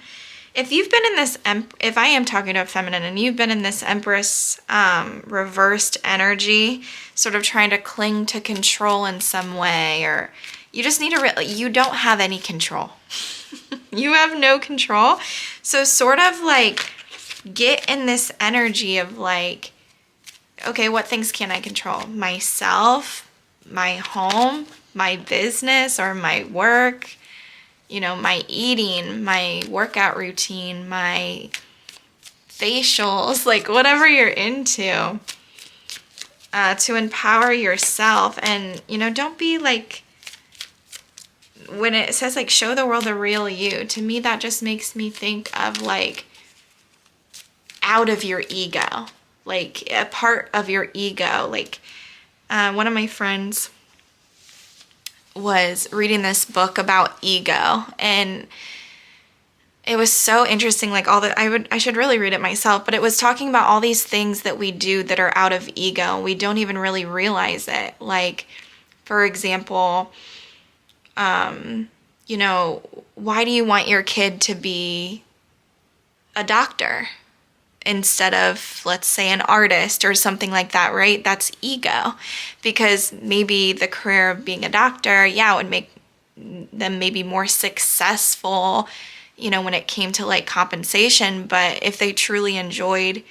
If you've been in this, if I am talking to a feminine and you've been in this Empress reversed energy, sort of trying to cling to control in some way, or you just need to, you don't have any control. You have no control. So sort of like get in this energy of like, okay, what things can I control? Myself, my home, my business or my work, you know, my eating, my workout routine, my facials, like whatever you're into, to empower yourself. And, you know, don't be like, when it says like show the world the real you, to me that just makes me think of like out of your ego, like a part of your ego. Like one of my friends was reading this book about ego, and it was so interesting. Like all the, I should really read it myself, but it was talking about all these things that we do that are out of ego. We don't even really realize it. Like, for example, you know, why do you want your kid to be a doctor instead of, let's say, an artist or something like that, right? That's ego. Because maybe the career of being a doctor, yeah, it would make them maybe more successful, you know, when it came to like compensation. But if they truly enjoyed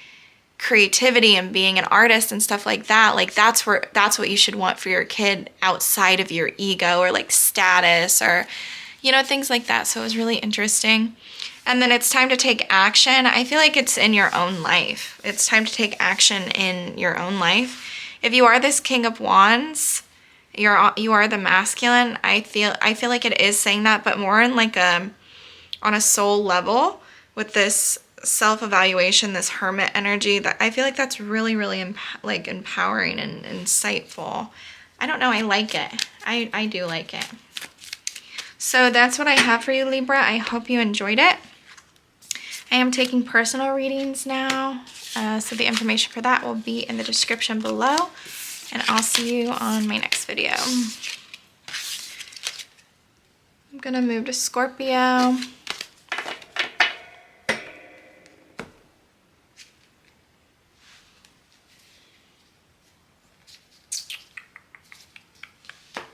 creativity and being an artist and stuff like that, like that's what you should want for your kid outside of your ego or like status or, you know, things like that. So it was really interesting. And then it's time to take action. I feel like it's in your own life. It's time to take action in your own life. If you are this King of Wands, you are the masculine. I feel like it is saying that, but more in like on a soul level with this self-evaluation, this hermit energy. That I feel like that's really, really empowering and insightful. I don't know. I like it. I do like it. So that's what I have for you, Libra. I hope you enjoyed it. I am taking personal readings now, so the information for that will be in the description below, and I'll see you on my next video. I'm gonna move to Scorpio.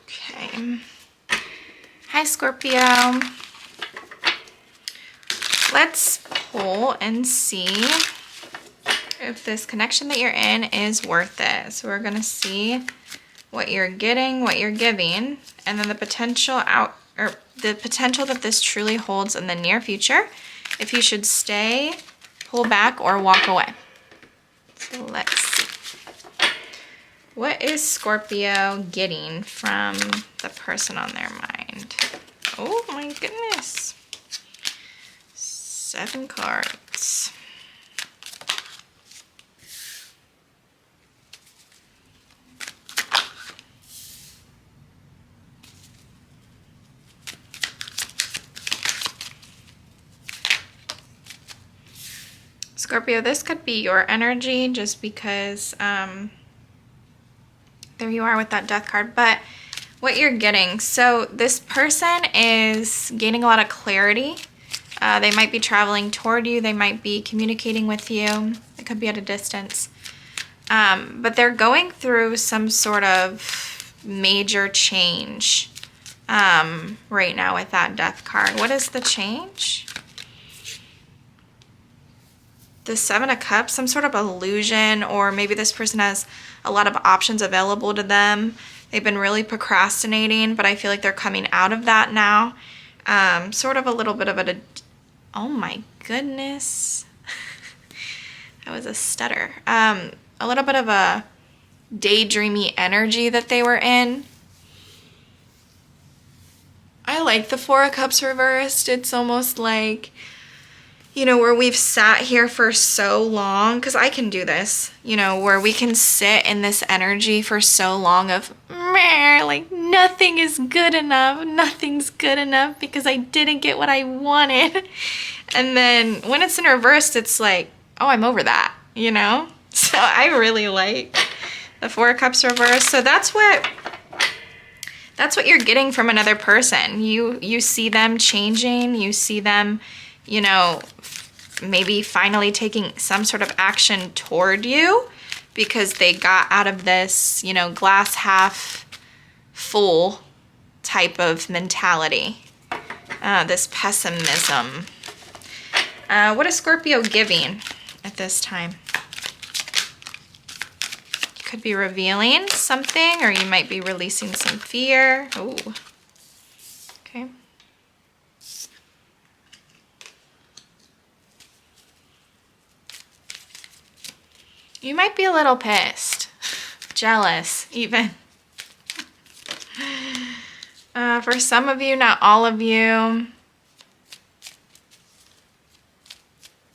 Okay. Hi, Scorpio. Let's pull and see if this connection that you're in is worth it. So we're going to see what you're getting, what you're giving, and then the potential that this truly holds in the near future, if you should stay, pull back, or walk away. So let's see. What is Scorpio getting from the person on their mind? Oh my goodness. 7 cards. Scorpio, this could be your energy just because there you are with that death card. But what you're getting, so this person is gaining a lot of clarity. They might be traveling toward you. They might be communicating with you. It could be at a distance. But they're going through some sort of major change right now with that death card. What is the change? The 7 of Cups, some sort of illusion, or maybe this person has a lot of options available to them. They've been really procrastinating, but I feel like they're coming out of that now. Sort of a little bit of oh my goodness. That was a stutter. A little bit of a daydreamy energy that they were in. I like the 4 of Cups reversed. It's almost like you know, where we've sat here for so long, because I can do this, you know, where we can sit in this energy for so long of, meh, like nothing is good enough, nothing's good enough because I didn't get what I wanted. And then when it's in reverse, it's like, oh, I'm over that, you know? So I really like the Four of Cups reverse. So that's what you're getting from another person. You see them changing, you see them, you know, maybe finally taking some sort of action toward you because they got out of this, you know, glass half full type of mentality, this pessimism. What is Scorpio giving at this time? You could be revealing something, or you might be releasing some fear. Oh, okay. You might be a little pissed, jealous even. For some of you, not all of you,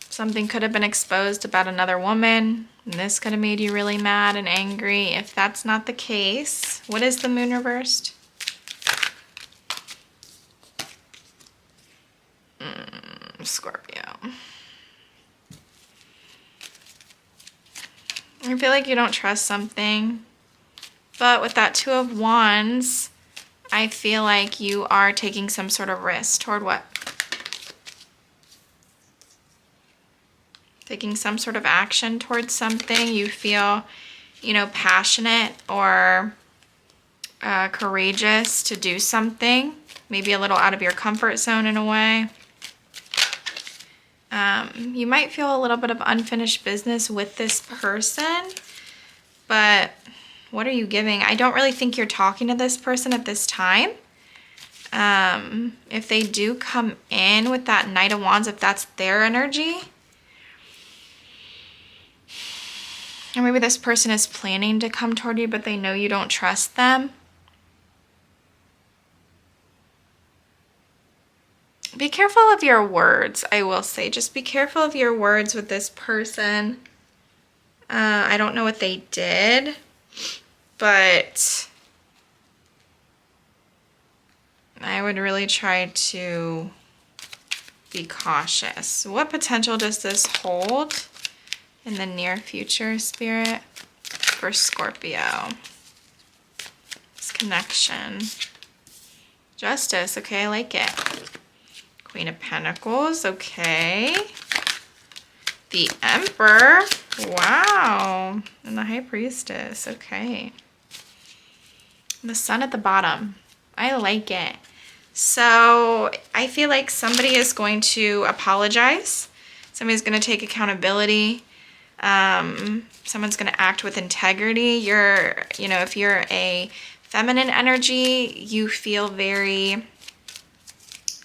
something could have been exposed about another woman, and this could have made you really mad and angry. If that's not the case, what is the moon reversed? Scorpio. I feel like you don't trust something, but with that Two of Wands, I feel like you are taking some sort of risk toward what? Taking some sort of action towards something. You feel, you know, passionate or courageous to do something. Maybe a little out of your comfort zone in a way. You might feel a little bit of unfinished business with this person, but what are you giving? I don't really think you're talking to this person at this time. If they do come in with that Knight of Wands, if that's their energy, or maybe this person is planning to come toward you, but they know you don't trust them. Be careful of your words, I will say. Just be careful of your words with this person. I don't know what they did, but I would really try to be cautious. What potential does this hold in the near future, Spirit, for Scorpio? This connection. Justice, okay, I like it. Queen of Pentacles, okay. The Emperor, wow. And the High Priestess, okay. And the Sun at the bottom, I like it. So I feel like somebody is going to apologize. Somebody's going to take accountability. Someone's going to act with integrity. You know, if you're a feminine energy, you feel very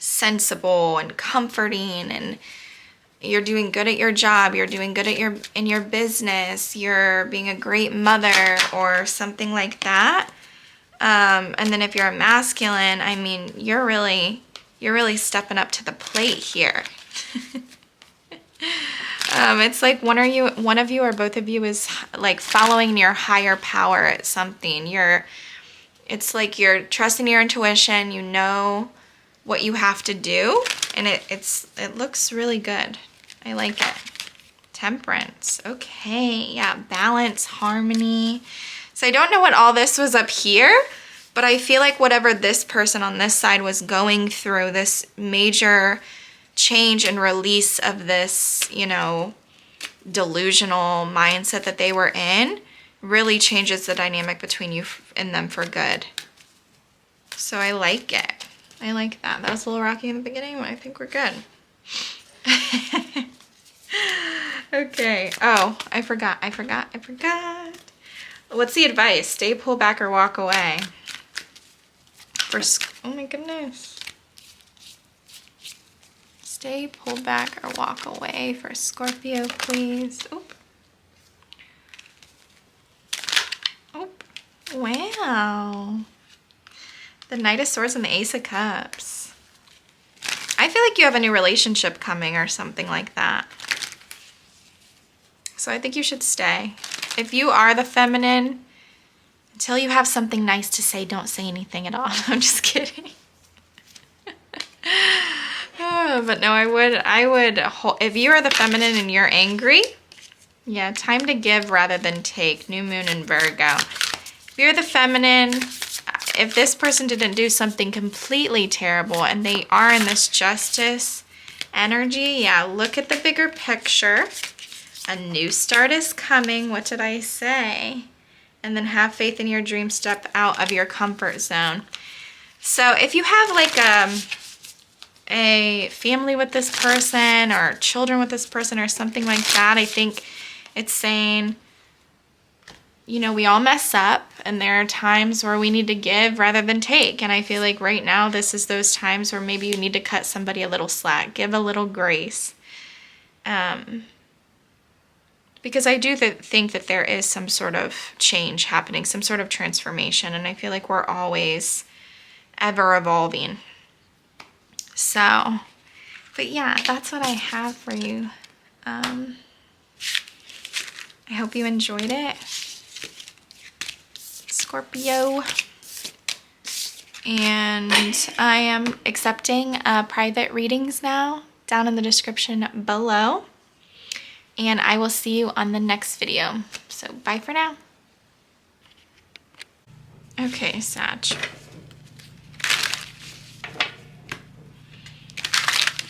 sensible and comforting, and you're doing good at your job, you're doing good at in your business, you're being a great mother or something like that. And then if you're a masculine, I mean, you're really stepping up to the plate here. It's like one of you or both of you is like following your higher power at something. It's like you're trusting your intuition, you know what you have to do, and it looks really good. I like it. Temperance, okay, yeah, balance, harmony. So I don't know what all this was up here, but I feel like whatever this person on this side was going through, this major change and release of this, you know, delusional mindset that they were in, really changes the dynamic between you and them for good. So I like it. I like that. That was a little rocky in the beginning, but I think we're good. Okay. Oh, I forgot. What's the advice? Stay, pull back, or walk away? Oh my goodness. Stay, pull back, or walk away for Scorpio, please. Oop. Oop. Wow. The Knight of Swords and the Ace of Cups. I feel like you have a new relationship coming or something like that. So I think you should stay. If you are the feminine, until you have something nice to say, don't say anything at all. I'm just kidding. But no, I would, if you are the feminine and you're angry, yeah, time to give rather than take. New moon in Virgo. If you're the feminine, if this person didn't do something completely terrible and they are in this justice energy, yeah, look at the bigger picture. A new start is coming. What did I say? And then have faith in your dream. Step out of your comfort zone. So if you have like a family with this person or children with this person or something like that, I think it's saying, you know, we all mess up and there are times where we need to give rather than take. And I feel like right now this is those times where maybe you need to cut somebody a little slack, give a little grace. Because I do think that there is some sort of change happening, some sort of transformation. And I feel like we're always ever evolving. So, but yeah, that's what I have for you. I hope you enjoyed it, Scorpio. And I am accepting private readings now down in the description below. And I will see you on the next video. So bye for now. Okay, Sag.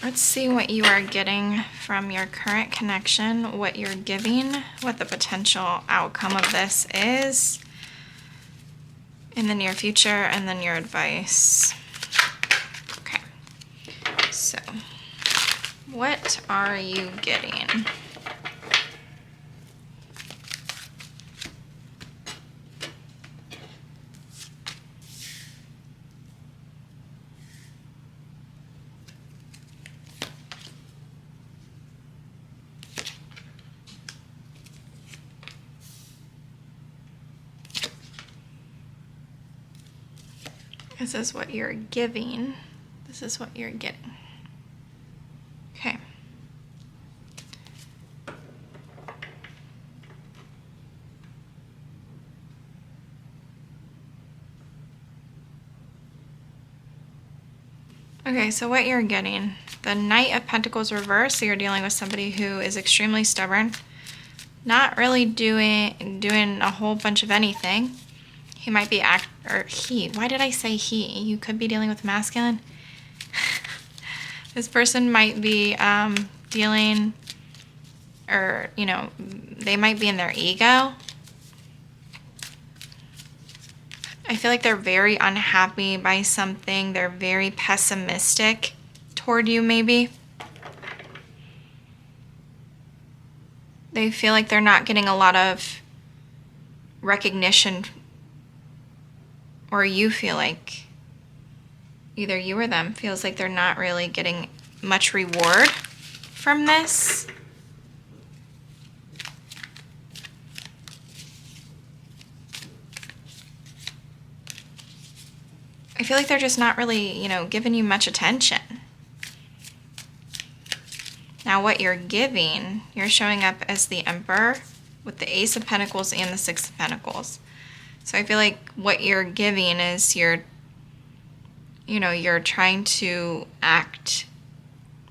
Let's see what you are getting from your current connection, what you're giving, what the potential outcome of this is in the near future, and then your advice. Okay, so what are you getting? This is what you're giving. This is what you're getting. Okay. Okay, so what you're getting. The Knight of Pentacles reversed, so you're dealing with somebody who is extremely stubborn. Not really doing a whole bunch of anything. He might be why did I say he? You could be dealing with masculine. This person might be dealing, or, you know, they might be in their ego. I feel like they're very unhappy by something. They're very pessimistic toward you, maybe. They feel like they're not getting a lot of recognition, or you feel like, either you or them feels like they're not really getting much reward from this. I feel like they're just not really, you know, giving you much attention. Now what you're giving, you're showing up as the Emperor with the Ace of Pentacles and the Six of Pentacles. So I feel like what you're giving is you're trying to act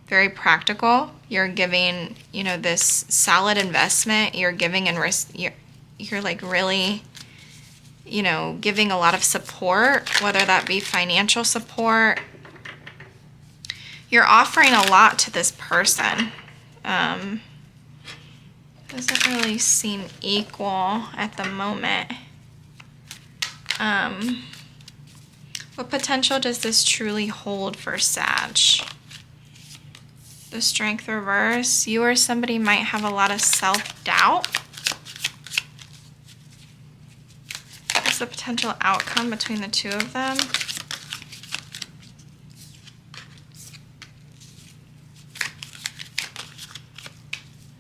very practical. You're giving, you know, this solid investment. You're giving and you're like really, you know, giving a lot of support, whether that be financial support. You're offering a lot to this person. Doesn't really seem equal at the moment. What potential does this truly hold for Sag? The Strength reverse. You or somebody might have a lot of self-doubt. What's the potential outcome between the two of them?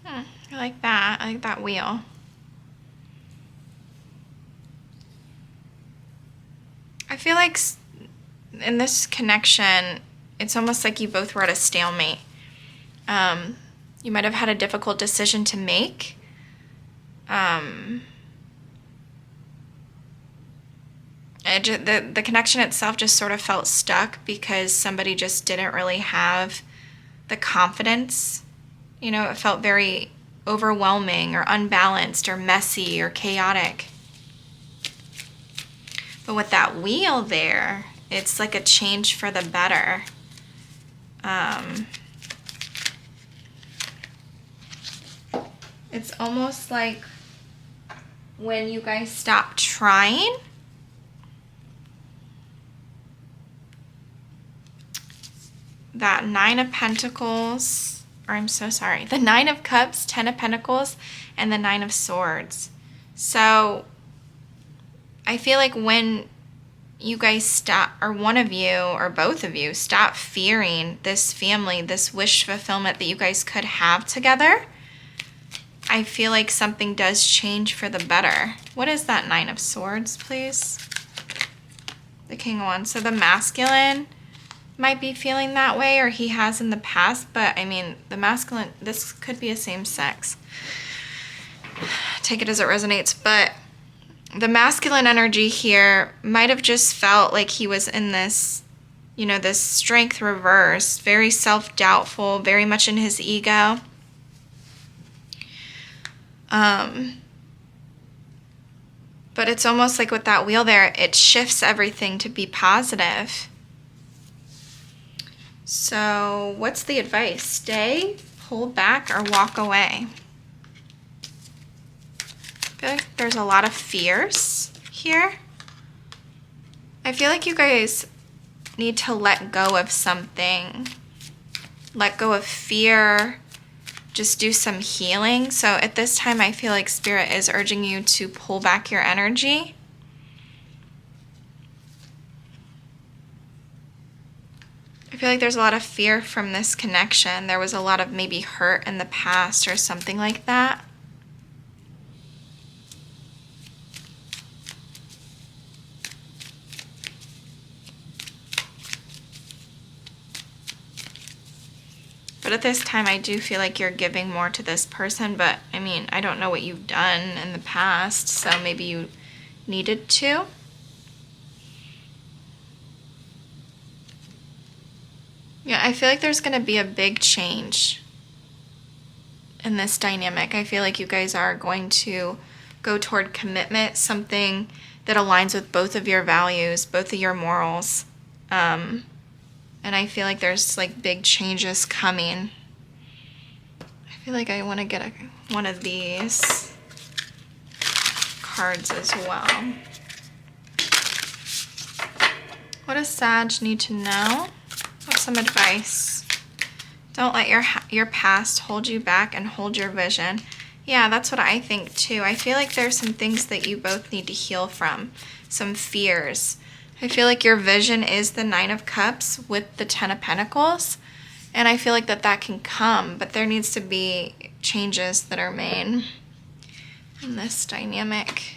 I like that. I like that wheel. I feel like in this connection, it's almost like you both were at a stalemate. You might have had a difficult decision to make. The connection itself just sort of felt stuck because somebody just didn't really have the confidence. You know, it felt very overwhelming or unbalanced or messy or chaotic. But with that wheel there, it's like a change for the better. It's almost like when you guys stop trying, that Nine of Pentacles, or I'm so sorry, the Nine of Cups, Ten of Pentacles, and the Nine of Swords. So I feel like when you guys stop, or one of you or both of you stop fearing this family, this wish fulfillment that you guys could have together, I feel like something does change for the better. What is that Nine of Swords, please? The King of Wands. So the masculine might be feeling that way, or he has in the past, but I mean, the masculine, this could be a same sex. Take it as it resonates, but the masculine energy here might have just felt like he was in this, you know, this strength reverse, very self-doubtful, very much in his ego. But it's almost like with that wheel there, it shifts everything to be positive. So what's the advice? Stay, pull back, or walk away? I feel like there's a lot of fears here. I feel like you guys need to let go of something. Let go of fear. Just do some healing. So at this time, I feel like Spirit is urging you to pull back your energy. I feel like there's a lot of fear from this connection. There was a lot of maybe hurt in the past or something like that. But at this time, I do feel like you're giving more to this person. But, I mean, I don't know what you've done in the past, so maybe you needed to. Yeah, I feel like there's going to be a big change in this dynamic. I feel like you guys are going to go toward commitment, something that aligns with both of your values, both of your morals. And I feel like there's like big changes coming. I feel like I want to get one of these cards as well. What does Sag need to know? What's some advice? Don't let your past hold you back and hold your vision. Yeah, that's what I think too. I feel like there's some things that you both need to heal from. Some fears. I feel like your vision is the Nine of Cups with the Ten of Pentacles. And I feel like that can come, but there needs to be changes that are made in this dynamic.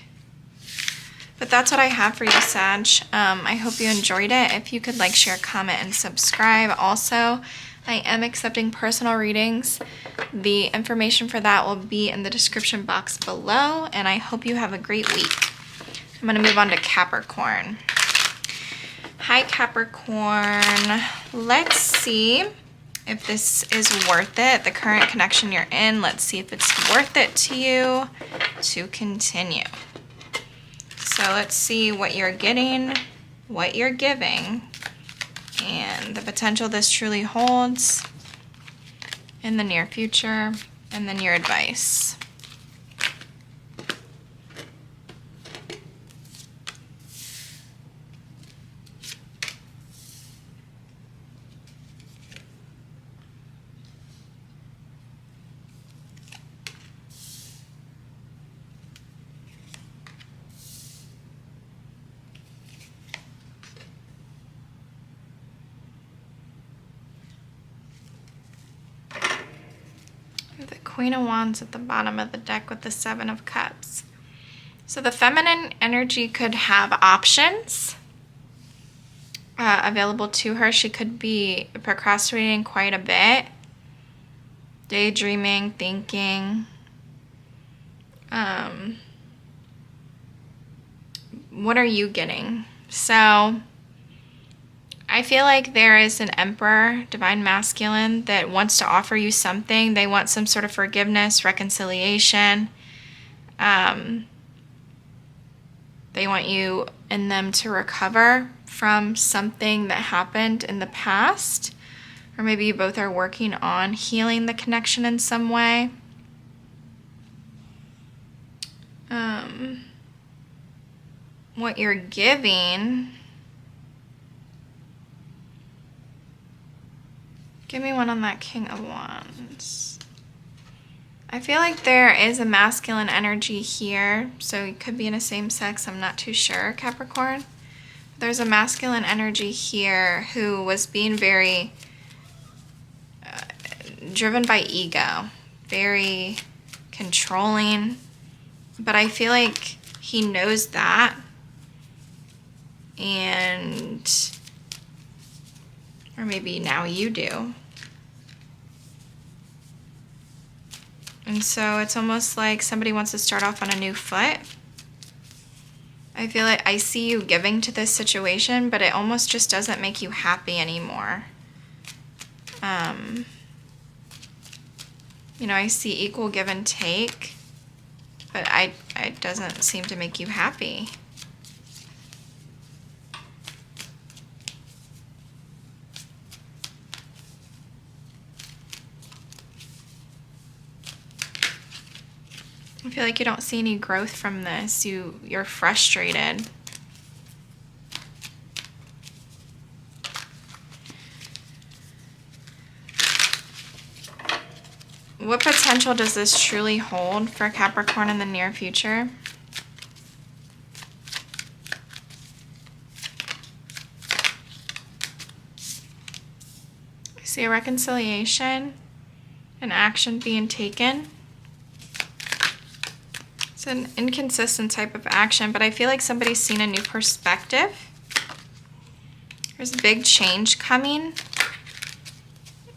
But that's what I have for you, Sag. I hope you enjoyed it. If you could like, share, comment, and subscribe. Also, I am accepting personal readings. The information for that will be in the description box below. And I hope you have a great week. I'm going to move on to Capricorn. Hi, Capricorn. Let's see if this is worth it. The current connection you're in. Let's see if it's worth it to you to continue. So let's see what you're getting, what you're giving, and the potential this truly holds in the near future, and then your advice. The Queen of Wands at the bottom of the deck with the Seven of Cups. So the feminine energy could have options. available to her. She could be procrastinating quite a bit, daydreaming, thinking. What are you getting? So I feel like there is an Emperor, Divine Masculine, that wants to offer you something. They want some sort of forgiveness, reconciliation. They want you and them to recover from something that happened in the past. Or maybe you both are working on healing the connection in some way. What you're giving... Give me one on that King of Wands. I feel like there is a masculine energy here. So you could be in a same sex. I'm not too sure, Capricorn. There's a masculine energy here who was being very driven by ego. Very controlling. But I feel like he knows that. And... or maybe now you do. And so it's almost like somebody wants to start off on a new foot. I feel like I see you giving to this situation, but it almost just doesn't make you happy anymore. You know, I see equal give and take, but it doesn't seem to make you happy. I feel like you don't see any growth from this. You're frustrated. What potential does this truly hold for Capricorn in the near future? I see a reconciliation, an action being taken. It's an inconsistent type of action, but I feel like somebody's seen a new perspective. There's a big change coming,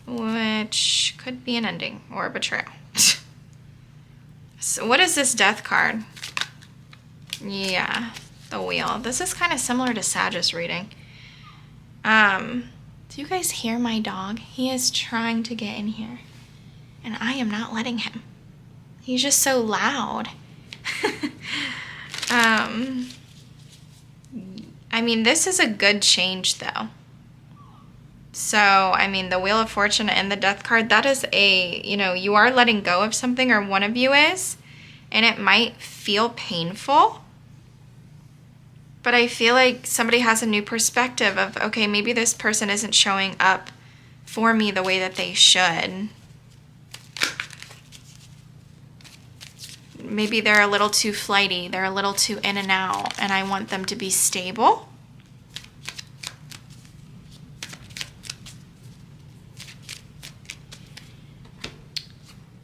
which could be an ending or a betrayal. So what is this Death card? Yeah, the Wheel. This is kind of similar to Sagittarius reading. Do you guys hear my dog? He is trying to get in here, and I am not letting him. He's just so loud. I mean, this is a good change though. So, I mean, the Wheel of Fortune and the Death card, that is you are letting go of something, or one of you is, and it might feel painful, but I feel like somebody has a new perspective of, okay, maybe this person isn't showing up for me the way that they should. Maybe they're a little too flighty, they're a little too in and out, and I want them to be stable.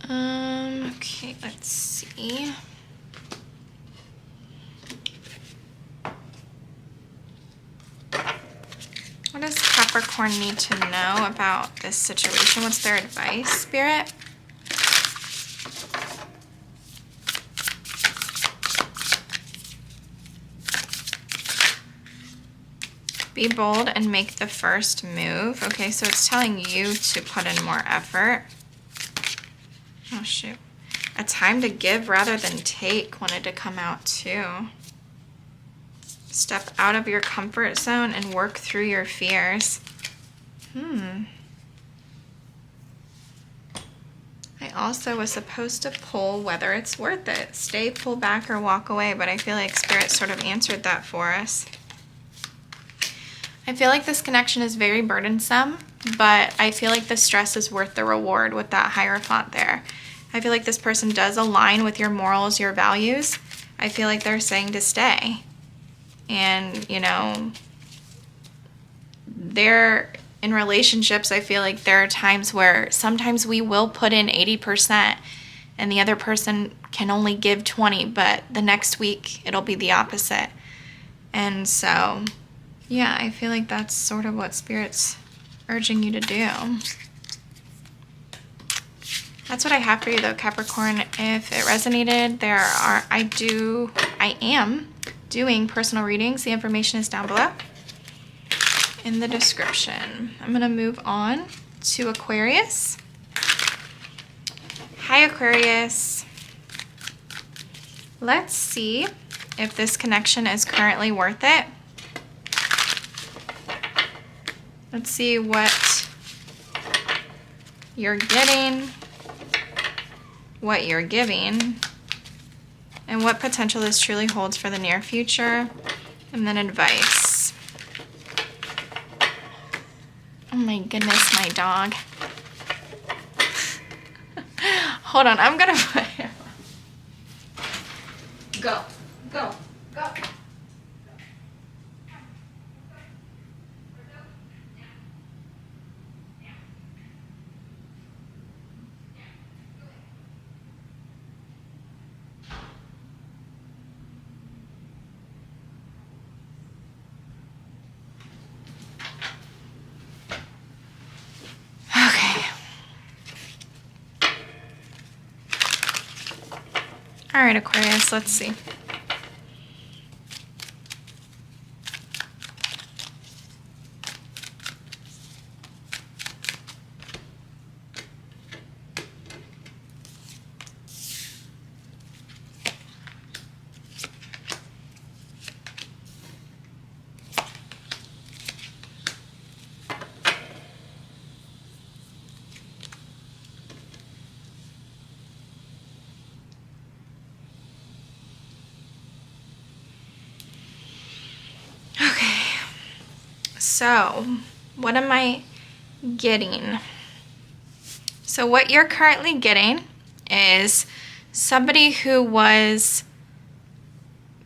Okay, let's see. What does Capricorn need to know about this situation? What's their advice, Spirit? Be bold and make the first move. Okay, so it's telling you to put in more effort. Oh, shoot. A time to give rather than take wanted to come out too. Step out of your comfort zone and work through your fears. I also was supposed to pull whether it's worth it. Stay, pull back, or walk away, but I feel like Spirit sort of answered that for us. I feel like this connection is very burdensome, but I feel like the stress is worth the reward with that Hierophant there. I feel like this person does align with your morals, your values. I feel like they're saying to stay. And, they're in relationships. I feel like there are times where sometimes we will put in 80% and the other person can only give 20, but the next week it'll be the opposite. And so, Yeah, I feel like that's sort of what Spirit's urging you to do. That's what I have for you though, Capricorn. If it resonated, I am doing personal readings. The information is down below in the description. I'm gonna move on to Aquarius. Hi, Aquarius. Let's see if this connection is currently worth it. Let's see what you're getting, what you're giving, and what potential this truly holds for the near future, and then advice. Oh my goodness, my dog. Hold on, I'm gonna put him. Go, go, go. All right, Aquarius, let's see. So, what am I getting? So what you're currently getting is somebody who was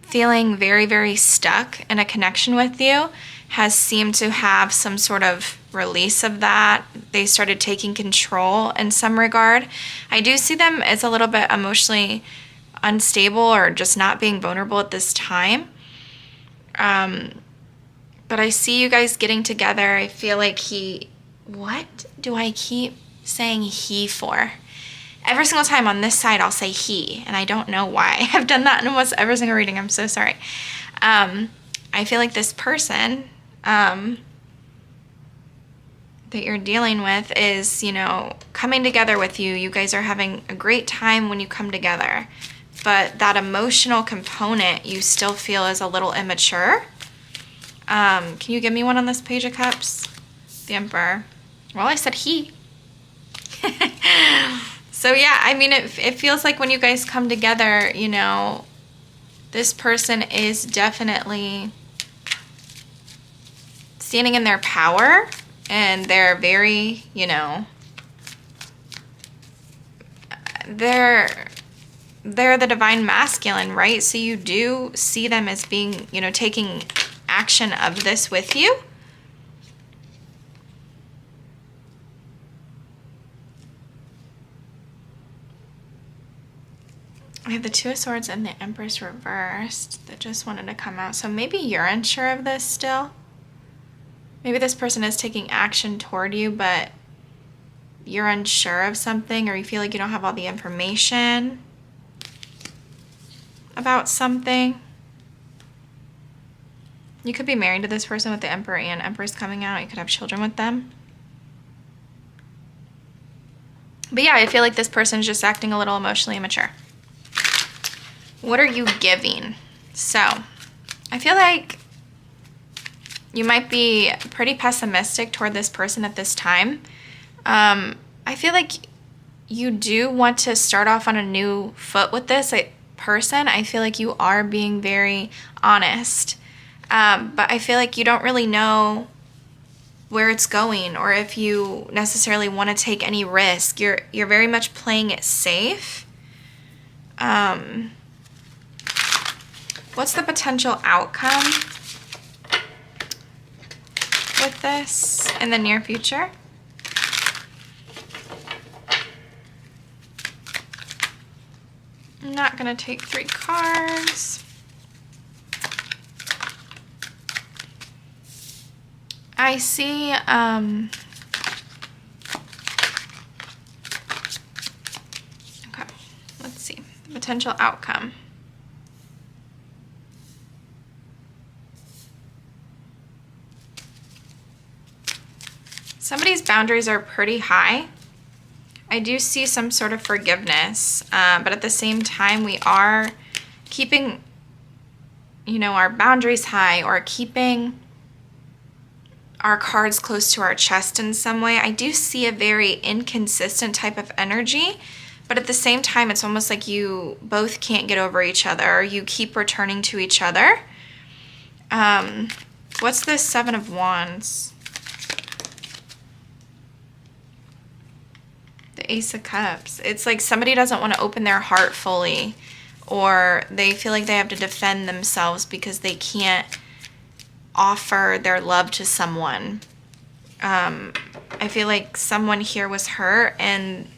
feeling very, very stuck in a connection with you has seemed to have some sort of release of that. They started taking control in some regard. I do see them as a little bit emotionally unstable or just not being vulnerable at this time. But I see you guys getting together. I feel like what do I keep saying he for? Every single time on this side, I'll say he, and I don't know why. I've done that in almost every single reading. I'm so sorry. I feel like this person that you're dealing with is, coming together with you. You guys are having a great time when you come together. But that emotional component you still feel is a little immature. Can you give me one on this Page of Cups? The Emperor. Well, I said he. So yeah, I mean, it feels like when you guys come together, this person is definitely standing in their power, and they're very, they're the divine masculine, right? So you do see them as being, taking action of this with you. I have the Two of Swords and the Empress reversed that just wanted to come out. So maybe you're unsure of this still. Maybe this person is taking action toward you, but you're unsure of something, or you feel like you don't have all the information about something. You could be married to this person with the Emperor and Empress coming out. You could have children with them. But yeah, I feel like this person is just acting a little emotionally immature. What are you giving? So, I feel like you might be pretty pessimistic toward this person at this time. I feel like you do want to start off on a new foot with this person. I feel like you are being very honest. But I feel like you don't really know where it's going, or if you necessarily want to take any risk. You're very much playing it safe. What's the potential outcome with this in the near future? I'm not going to take 3 cards. I see, okay, let's see, the potential outcome. Somebody's boundaries are pretty high. I do see some sort of forgiveness, but at the same time, we are keeping, you know, our boundaries high, or keeping our cards close to our chest in some way. I do see a very inconsistent type of energy, but at the same time, it's almost like you both can't get over each other. You keep returning to each other. What's this Seven of Wands? The Ace of Cups. It's like somebody doesn't want to open their heart fully, or they feel like they have to defend themselves because they can't offer their love to someone. I feel like someone here was hurt and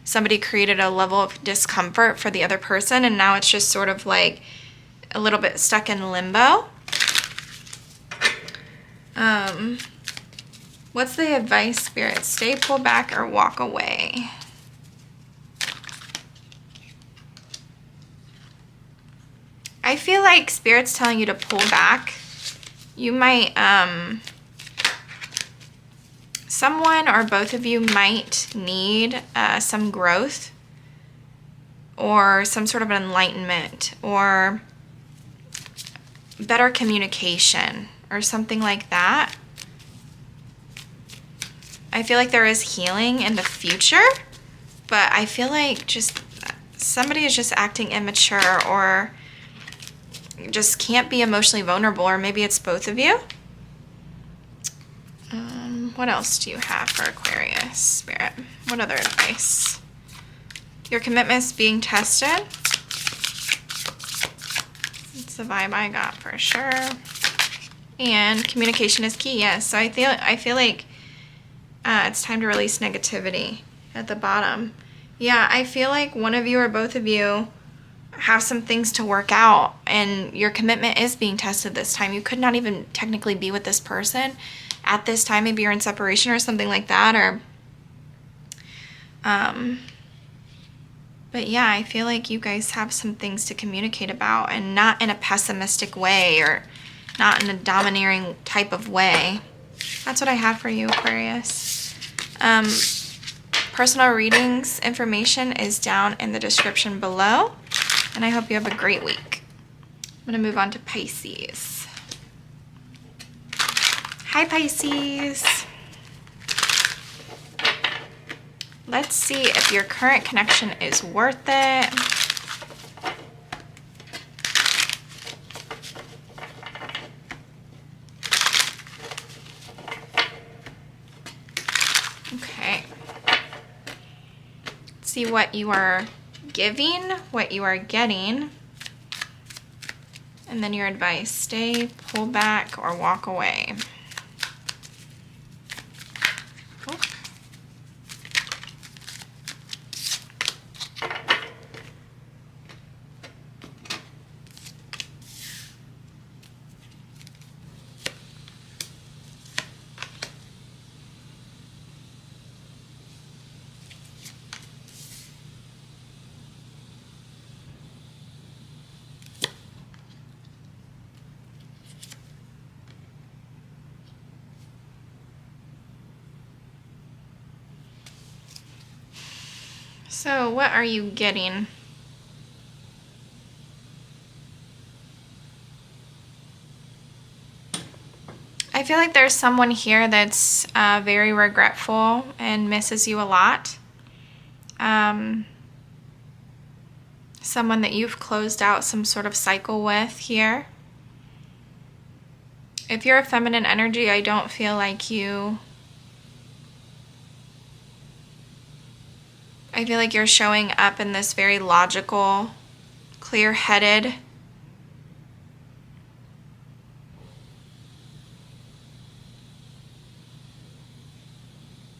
somebody created a level of discomfort for the other person, and now it's just sort of like a little bit stuck in limbo. What's the advice, Spirit? Stay, pull back, or walk away? I feel like Spirit's telling you to pull back. You might, someone or both of you might need some growth or some sort of enlightenment or better communication or something like that. I feel like there is healing in the future, but I feel like just somebody is just acting immature or just can't be emotionally vulnerable, or maybe it's both of you. What else do you have for Aquarius, Spirit? What other advice? Your commitment's being tested. It's the vibe I got for sure. And communication is key, yes. So I feel like it's time to release negativity at the bottom. Yeah, I feel like one of you or both of you have some things to work out, and your commitment is being tested this time. You could not even technically be with this person at this time. Maybe you're in separation or something like that, or but yeah, I feel like you guys have some things to communicate about, and not in a pessimistic way or not in a domineering type of way. That's what I have for you, Aquarius. Personal readings information is down in the description below, and I hope you have a great week. I'm going to move on to Pisces. Hi, Pisces. Let's see if your current connection is worth it. Okay. Let's see what you are giving, what you are getting, and then your advice. Stay, pull back, or walk away. Cool. So what are you getting? I feel like there's someone here that's very regretful and misses you a lot. Someone that you've closed out some sort of cycle with here. If you're a feminine energy, I don't feel like you... I feel like you're showing up in this very logical, clear-headed,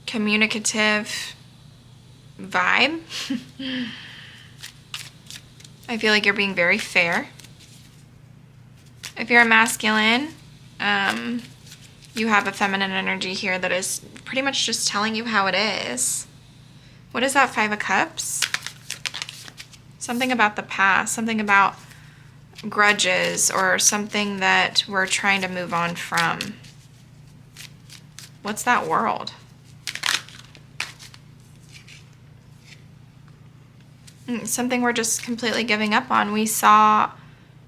communicative vibe. I feel like you're being very fair. If you're a masculine, you have a feminine energy here that is pretty much just telling you how it is. What is that 5 of Cups? Something about the past, something about grudges or something that we're trying to move on from. What's that World? Something we're just completely giving up on. We saw,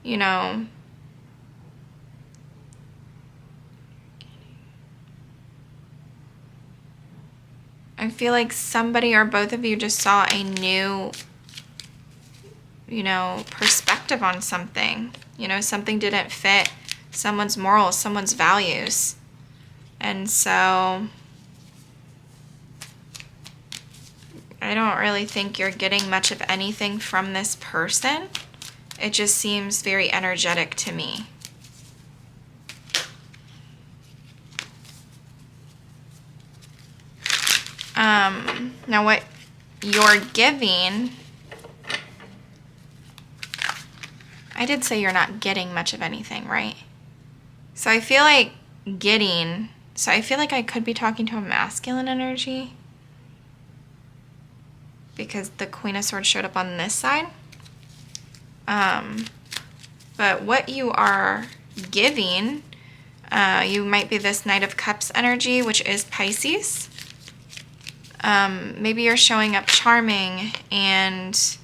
you know, I feel like somebody or both of you just saw a new, you know, perspective on something. You know, something didn't fit someone's morals, someone's values. And so I don't really think you're getting much of anything from this person. It just seems very energetic to me. Now what you're giving, I did say you're not getting much of anything, right? So I feel like getting, so I feel like I could be talking to a masculine energy because the Queen of Swords showed up on this side. But what you are giving, you might be this Knight of Cups energy, which is Pisces. Maybe you're showing up charming and,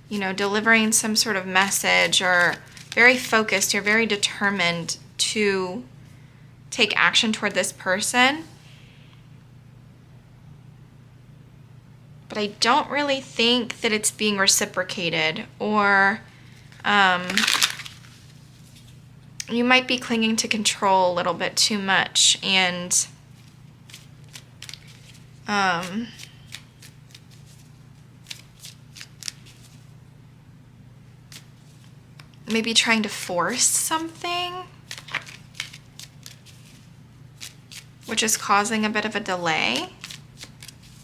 you know, delivering some sort of message, or very focused. You're very determined to take action toward this person. But I don't really think that it's being reciprocated, or you might be clinging to control a little bit too much, and maybe trying to force something, which is causing a bit of a delay.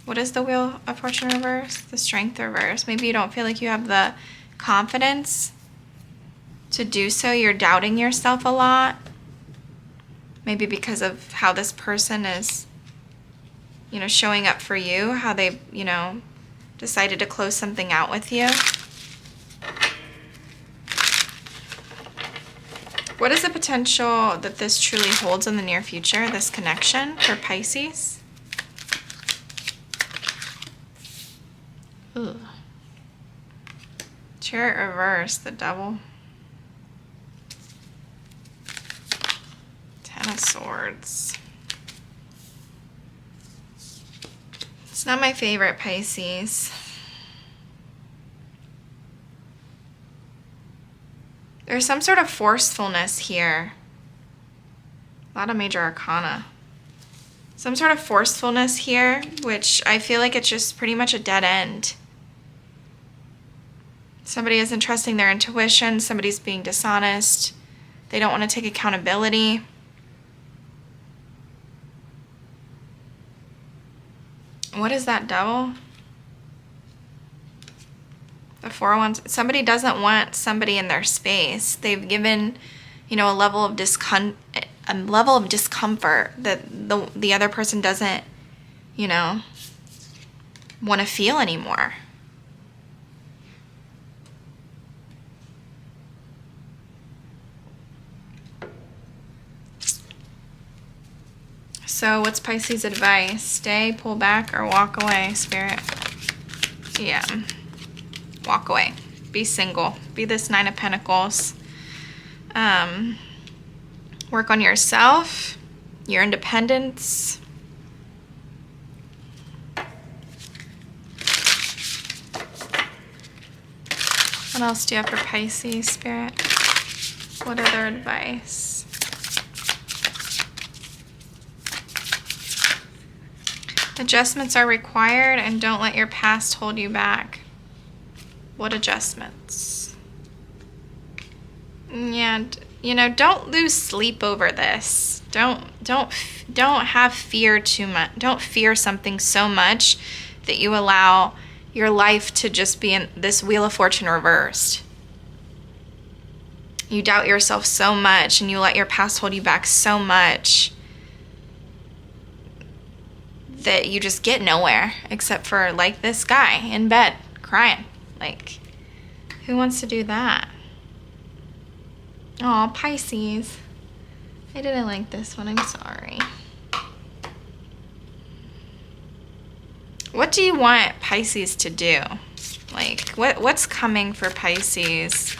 What is the Wheel of Fortune reverse? The Strength reverse. Maybe you don't feel like you have the confidence to do so. You're doubting yourself a lot. Maybe because of how this person is, you know, showing up for you, how they, you know, decided to close something out with you. What is the potential that this truly holds in the near future, this connection for Pisces? Ooh. Chariot reverse, the Devil. 10 of Swords. It's not my favorite, Pisces. There's some sort of forcefulness here. A lot of major arcana. Some sort of forcefulness here, which I feel like it's just pretty much a dead end. Somebody isn't trusting their intuition. Somebody's being dishonest. They don't want to take accountability. What is that, Devil? The 4 of Wands. Somebody doesn't want somebody in their space. They've given, you know, a level of discomfort that the other person doesn't, you know, want to feel anymore. So what's Pisces' advice? Stay, pull back, or walk away, Spirit? Yeah. Walk away. Be single. Be this 9 of Pentacles. Work on yourself, your independence. What else do you have for Pisces, Spirit? What other advice? Adjustments are required, and don't let your past hold you back. What adjustments? Yeah, you know, don't lose sleep over this. Don't have fear too much. Don't fear something so much that you allow your life to just be in this Wheel of Fortune reversed. You doubt yourself so much, and you let your past hold you back so much that you just get nowhere except for like this guy in bed crying. Like, who wants to do that? Oh, Pisces. I didn't like this one. I'm sorry. What do you want Pisces to do? Like, what's coming for Pisces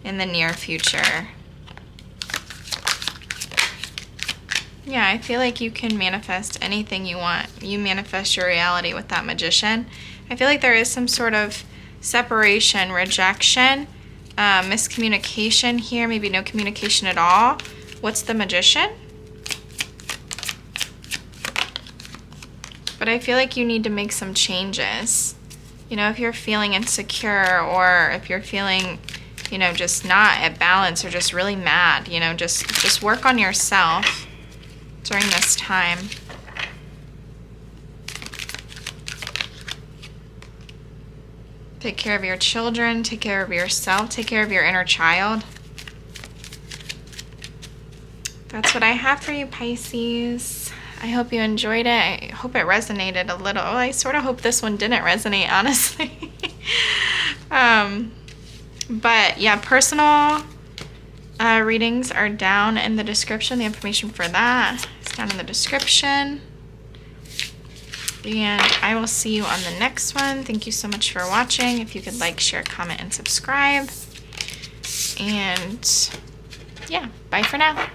in the near future? Yeah, I feel like you can manifest anything you want. You manifest your reality with that Magician. I feel like there is some sort of separation, rejection, miscommunication here, maybe no communication at all. What's the Magician? But I feel like you need to make some changes. You know, if you're feeling insecure, or if you're feeling, you know, just not at balance, or just really mad, you know, just work on yourself during this time. Take care of your children, take care of yourself, take care of your inner child. That's what I have for you, Pisces. I hope you enjoyed it. I hope it resonated a little. Oh, I sort of hope this one didn't resonate, honestly. But yeah, personal readings are down in the description. The information for that is down in the description. And I will see you on the next one. Thank you so much for watching. If you could like, share, comment, and subscribe. And yeah, bye for now.